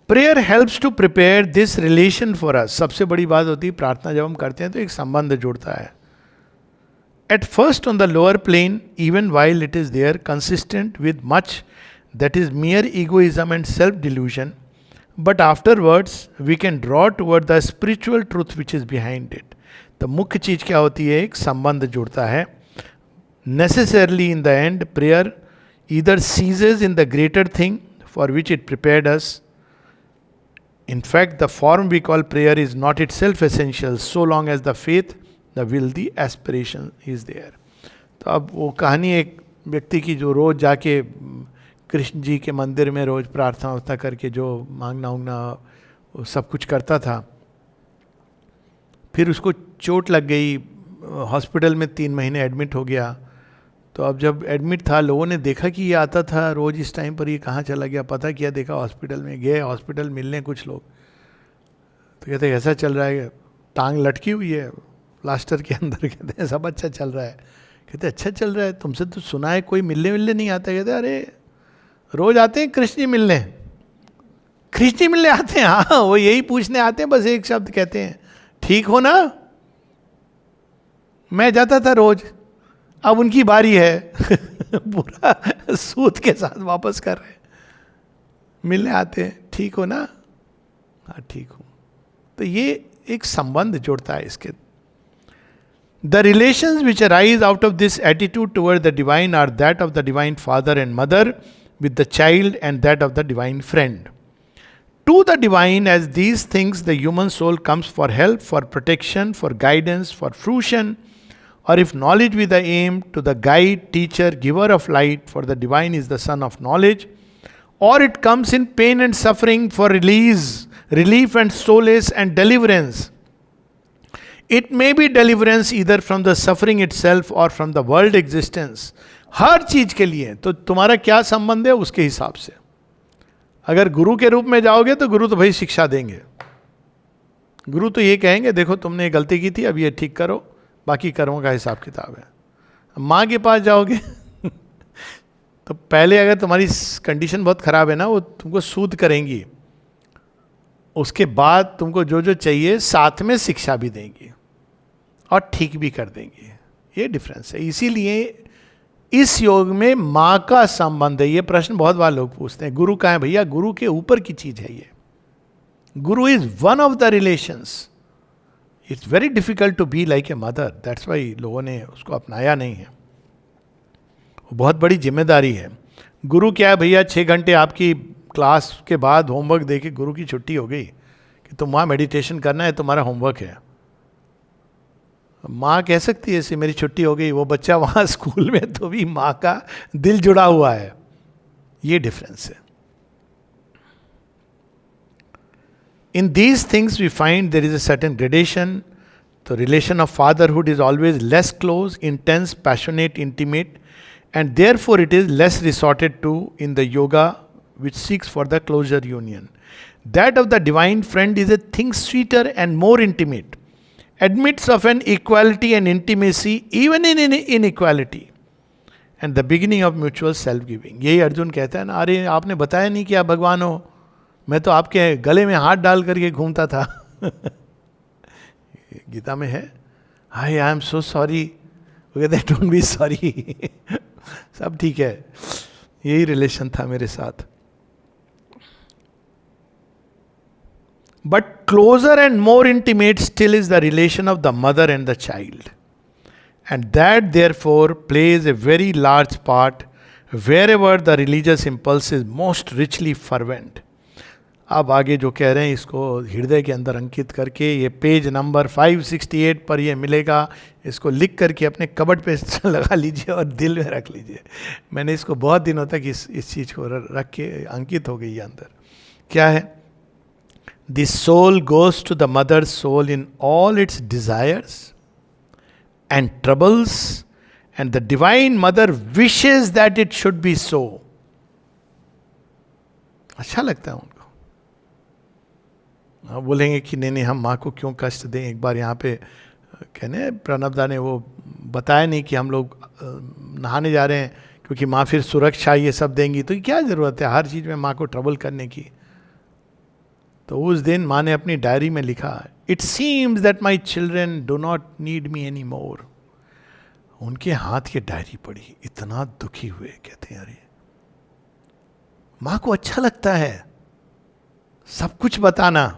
Prayer helps to prepare this relation for us. सबसे बड़ी बात होती है प्रार्थना जब हम करते हैं तो एक संबंध जुड़ता है. At first on the lower plane, even while it is there, consistent with much that is mere egoism and self delusion, but afterwards we can draw toward the spiritual truth which is behind it. तो मुख्य चीज क्या होती है? एक संबंध जुड़ता है. Necessarily in the end, prayer either ceases in the greater thing for which it prepared us. In fact, the form we call prayer is not itself essential so long as the faith, the will, the aspiration is there. तो अब वो कहानी एक व्यक्ति की जो रोज जाके कृष्ण जी के मंदिर में रोज प्रार्थना उतना करके जो मांगना उंगना वो सब कुछ करता था, फिर उसको चोट लग गई, हॉस्पिटल में 3 महीने एडमिट हो गया. तो अब जब एडमिट था लोगों ने देखा कि ये आता था रोज इस टाइम पर, ये कहाँ चला गया, पता किया, देखा हॉस्पिटल में गए. हॉस्पिटल मिलने कुछ लोग तो कहते ऐसा चल रहा है, टांग लटकी हुई है प्लास्टर के अंदर. कहते हैं सब अच्छा चल रहा है. कहते अच्छा चल रहा है, तुमसे तो सुना है कोई मिलने नहीं आता. कहते अरे रोज आते हैं कृष्ण जी मिलने, कृष्ण जी मिलने आते हैं. हाँ वो यही पूछने आते हैं, बस एक शब्द कहते हैं ठीक हो ना. मैं जाता था रोज, अब उनकी बारी है. पूरा सूद के साथ वापस कर रहे हैं. मिलने आते हैं, ठीक हो ना? हाँ ठीक हूँ. तो ये एक संबंध जोड़ता है इसके. The relations which arise out of this attitude toward the divine are that of the divine father and mother with the child and that of the divine friend. To the divine, as these things, the human soul comes for help, for protection, for guidance, for fruition, or if knowledge with the aim, to the guide, teacher, giver of light, for the divine is the son of knowledge, or it comes in pain and suffering for release, relief and solace and deliverance. It may be deliverance either from the suffering itself or from the world existence. हर चीज के लिए तो तुम्हारा क्या संबंध है उसके हिसाब से. अगर गुरु के रूप में जाओगे तो गुरु तो भाई शिक्षा देंगे, गुरु तो ये कहेंगे देखो तुमने ये गलती की थी, अब ये ठीक करो, बाकी कर्मों का हिसाब किताब है। माँ के पास जाओगे तो पहले अगर तुम्हारी कंडीशन बहुत खराब है ना, वो तुमको सूद करेंगी, उसके बाद तुमको जो जो चाहिए साथ में शिक्षा भी देंगी और ठीक भी कर देंगी। ये डिफरेंस है। इसीलिए इस योग में माँ का संबंध है। ये प्रश्न बहुत बार लोग पूछते हैं, गुरु कहाँ है भैया? गुरु के ऊपर की चीज है ये। Guru is one of the relations. It's very difficult to be like a mother, that's why लोगों ने उसको अपनाया नहीं है। वो बहुत बड़ी जिम्मेदारी है। गुरु क्या है भैया? 6 घंटे आपकी क्लास के बाद होमवर्क दे के गुरु की छुट्टी हो गई कि तुम वहाँ मेडिटेशन करना है, तुम्हारा होमवर्क है। माँ कह सकती है ऐसे मेरी छुट्टी हो गई, वो बच्चा वहाँ स्कूल में तो भी माँ का दिल जुड़ा हुआ है। ये डिफरेंस है। In these things we find there is a certain gradation. The relation of fatherhood is always less close, intense, passionate, intimate, and therefore it is less resorted to in the yoga which seeks for the closer union. That of the divine friend is a thing sweeter and more intimate, admits of an equality and intimacy even in inequality, and the beginning of mutual self-giving. यही अर्जुन कहता है ना, अरे आपने बताया नहीं कि आप भगवान हो, मैं तो आपके गले में हाथ डाल करके घूमता था। गीता में है, I am so sorry, don't be sorry. सब ठीक है। यही रिलेशन था मेरे साथ। But closer and more intimate still is the relation of the mother and the child, and that therefore plays a very large part wherever the religious impulse is most richly fervent. अब आगे जो कह रहे हैं इसको हृदय के अंदर अंकित करके, ये पेज नंबर 568 पर ये मिलेगा, इसको लिख करके अपने कबट पे लगा लीजिए और दिल में रख लीजिए। मैंने इसको बहुत दिनों तक इस चीज़ को रख के अंकित हो गई है अंदर। क्या है? This soul goes to the mother soul in all its desires and troubles, and the divine mother wishes that it should be so. अच्छा लगता है उनको। आप बोलेंगे कि नहीं नहीं, हम माँ को क्यों कष्ट दें। एक बार यहाँ पे कहने प्रणबदा ने वो बताया नहीं कि हम लोग नहाने जा रहे हैं क्योंकि माँ फिर सुरक्षा ये सब देंगी, तो क्या ज़रूरत है हर चीज़ में माँ को ट्रबल करने की। तो उस दिन माँ ने अपनी डायरी में लिखा, it seems that my children do not need me any more. उनके हाथ की डायरी पढ़ी, इतना दुखी हुए, कहते हैं अरे माँ को अच्छा लगता है सब कुछ बताना।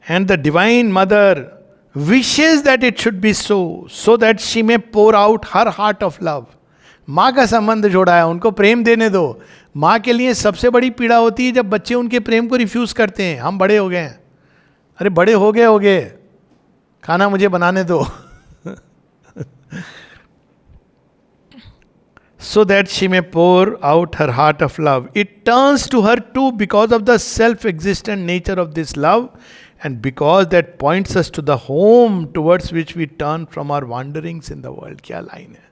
And the divine mother wishes that it should be so that she may pour out her heart of love. माँ का संबंध जोड़ा है, उनको प्रेम देने दो। माँ के लिए सबसे बड़ी पीड़ा होती है जब बच्चे उनके प्रेम को रिफ्यूज करते हैं। हम बड़े हो गए हैं, अरे बड़े हो गए, खाना मुझे बनाने दो। So that she may pour out her heart of love. It turns to her too because of the self-existent nature of this love, and because that points us to the home towards which we turn from our wanderings in the world. क्या line है!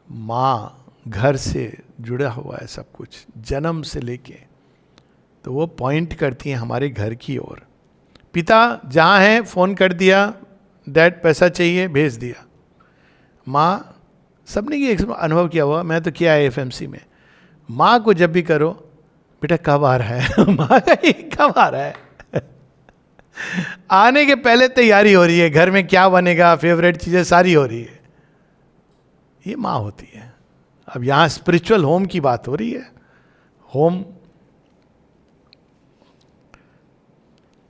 माँ घर से जुड़ा हुआ है सब कुछ, जन्म से लेके, तो वो पॉइंट करती हैं हमारे घर की ओर। पिता जहाँ है फोन कर दिया, डैड पैसा चाहिए भेज दिया। माँ, सबने ये अनुभव किया हुआ, मैं तो किया है एफएमसी में। माँ को जब भी करो, बेटा कब आ रहा है? माँ का कब आ रहा है? आने के पहले तैयारी हो रही है, घर में क्या बनेगा, फेवरेट चीजें सारी हो रही है। ये माँ होती है। अब यहां स्पिरिचुअल होम की बात हो रही है। Home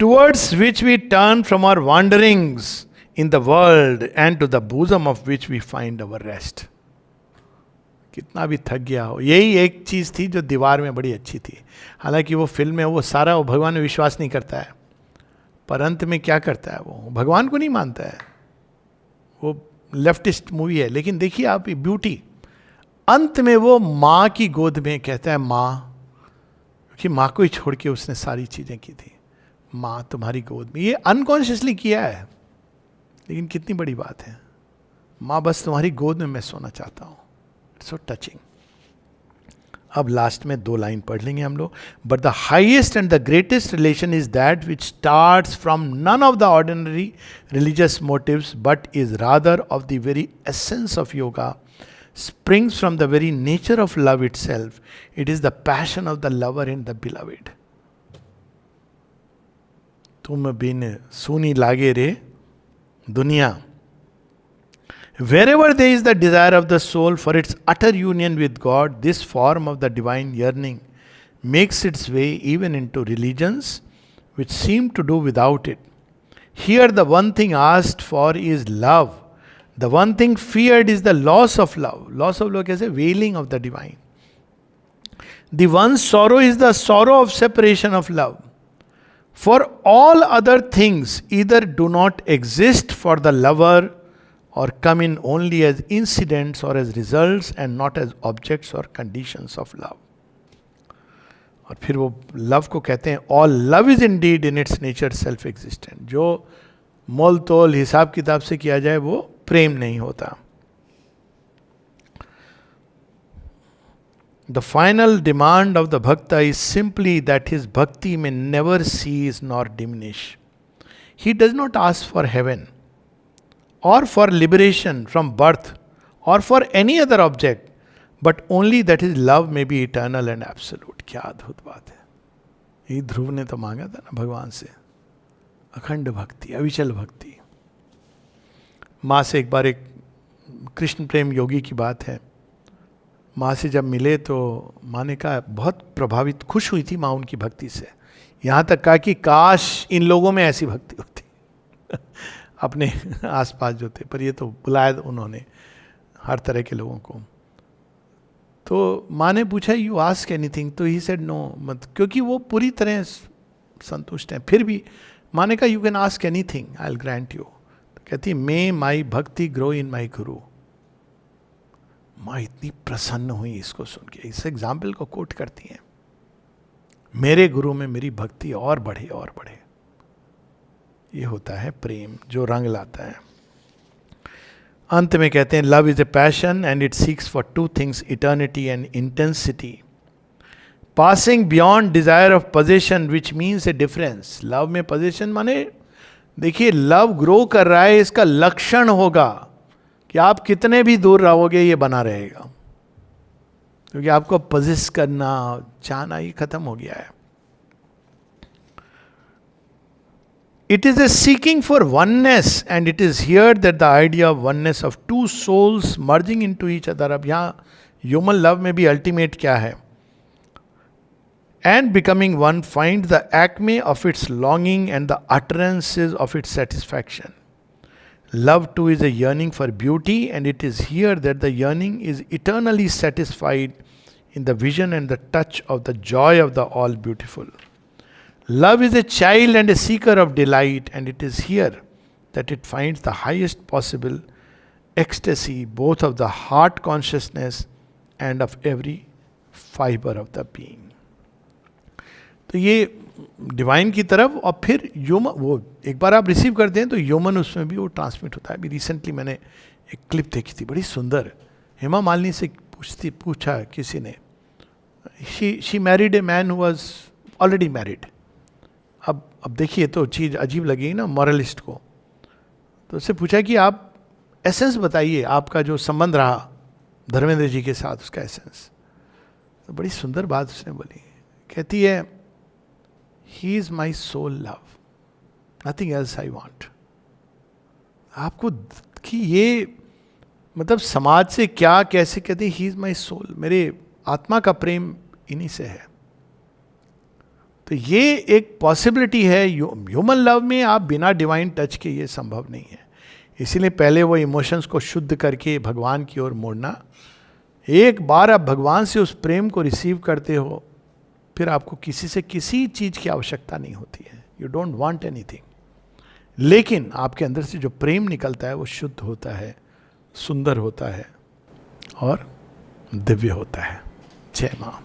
towards which we turn from our wanderings in the world and to the bosom of which we find our rest. कितना भी थक गया हो, यही एक चीज थी जो दीवार में बड़ी अच्छी थी। हालांकि वो फिल्म में वो सारा वो भगवान में विश्वास नहीं करता है, पर अंत में क्या करता है, वो भगवान को नहीं मानता है। वो लेफ्टिस्ट मूवी है, लेकिन देखिए आप ब्यूटी, अंत में वो माँ की गोद में कहता है माँ, क्योंकि माँ को ही छोड़ के उसने सारी चीजें की थी। माँ तुम्हारी गोद में, ये अनकॉन्शियसली किया है, लेकिन कितनी बड़ी बात है। माँ बस तुम्हारी गोद में मैं सोना चाहता हूँ। सो टचिंग। अब लास्ट में 2 लाइन पढ़ लेंगे हम लोग. But the highest and the greatest relation is that which starts from none of the ordinary religious motives but is rather of the very essence of yoga, springs from the very nature of love itself. It is the passion of the lover and the beloved. तुम बिन सूनी लागे रे दुनिया. Wherever there is the desire of the soul for its utter union with God, this form of the divine yearning makes its way even into religions which seem to do without it. Here the one thing asked for is love. The one thing feared is the loss of love. Loss of love कैसे? Veiling of the divine. The one sorrow is the sorrow of separation of love. For all other things either do not exist for the lover or come in only as incidents or as results and not as objects or conditions of love. और फिर वो love को कहते हैं all love is indeed in its nature self-existent. जो मोल तोल हिसाब किताब से किया जाए वो प्रेम नहीं होता. The final demand of the bhakta is simply that his bhakti may never cease nor diminish. He does not ask for heaven or for liberation from birth or for any other object, but only that his love may be eternal and absolute. क्या अद्भुत बात है. ये ध्रुव ने तो मांगा था ना भगवान से, अखंड भक्ति, अविचल भक्ति. माँ से एक बार एक कृष्ण प्रेम योगी की बात है. माँ से जब मिले तो माँ ने कहा, बहुत प्रभावित, खुश हुई थी माँ उनकी भक्ति से. यहाँ तक कहा कि काश इन लोगों में ऐसी भक्ति होती अपने आसपास जो थे. पर ये तो बुलाया उन्होंने हर तरह के लोगों को. तो माँ ने पूछा, यू आस्क एनीथिंग? तो ही सेड नो, मत, क्योंकि वो पूरी तरह संतुष्ट हैं. फिर भी माँ ने कहा, you can ask anything, I will grant you. कहती, मे माई भक्ति ग्रो इन माई गुरु. माँ इतनी प्रसन्न हुई इसको सुन के. इस एग्जाम्पल को कोट करती हैं, मेरे गुरु में मेरी भक्ति और बढ़े और बढ़े. ये होता है प्रेम जो रंग लाता है. अंत में कहते हैं, love is a passion and it seeks for 2 things, eternity and intensity, passing beyond desire of possession which means a difference. Love में पोजेशन माने, देखिए लव ग्रो कर रहा है, इसका लक्षण होगा कि आप कितने भी दूर रहोगे ये बना रहेगा, क्योंकि आपको पोजेस करना, चाहना, ये खत्म हो गया है. It is a seeking for oneness and it is here that the idea of oneness of 2 souls merging into each other. अब यहाँ ह्यूमन लव में भी अल्टीमेट क्या है? And becoming one find the acme of its longing and the utterances of its satisfaction. Love too is a yearning for beauty, and it is here that the yearning is eternally satisfied in the vision and the touch of the joy of the all beautiful. Love is a child and a seeker of delight, and it is here that it finds the highest possible ecstasy both of the heart consciousness and of every fiber of the being. तो ये divine की तरफ, और फिर human, वो एक बार आप receive करते हैं तो ह्यूमन उसमें भी वो ट्रांसमिट होता है. अभी रिसेंटली मैंने एक क्लिप देखी थी बड़ी सुंदर. हेमा मालिनी से पूछा किसी ने, she married a man who was already married. अब देखिए तो चीज़ अजीब लगेगी ना मॉरलिस्ट को. तो उससे पूछा कि आप एसेंस बताइए, आपका जो संबंध रहा धर्मेंद्र जी के साथ, उसका एसेंस. तो बड़ी सुंदर बात उसने बोली. कहती है, he is my sole love, nothing else I want. आपको कि ये मतलब समाज से क्या कैसे कहते हैं, ही इज माई सोल, मेरे आत्मा का प्रेम इन्हीं से है. तो ये एक पॉसिबिलिटी है. ह्यूमन लव में आप बिना डिवाइन टच के ये संभव नहीं है. इसीलिए पहले वो इमोशंस को शुद्ध करके भगवान की ओर मोड़ना. एक बार आप भगवान से उस प्रेम को रिसीव करते हो, फिर आपको किसी से किसी चीज़ की आवश्यकता नहीं होती है. You don't want anything. लेकिन आपके अंदर से जो प्रेम निकलता है वो शुद्ध होता है, सुंदर होता है और दिव्य होता है. जय मां.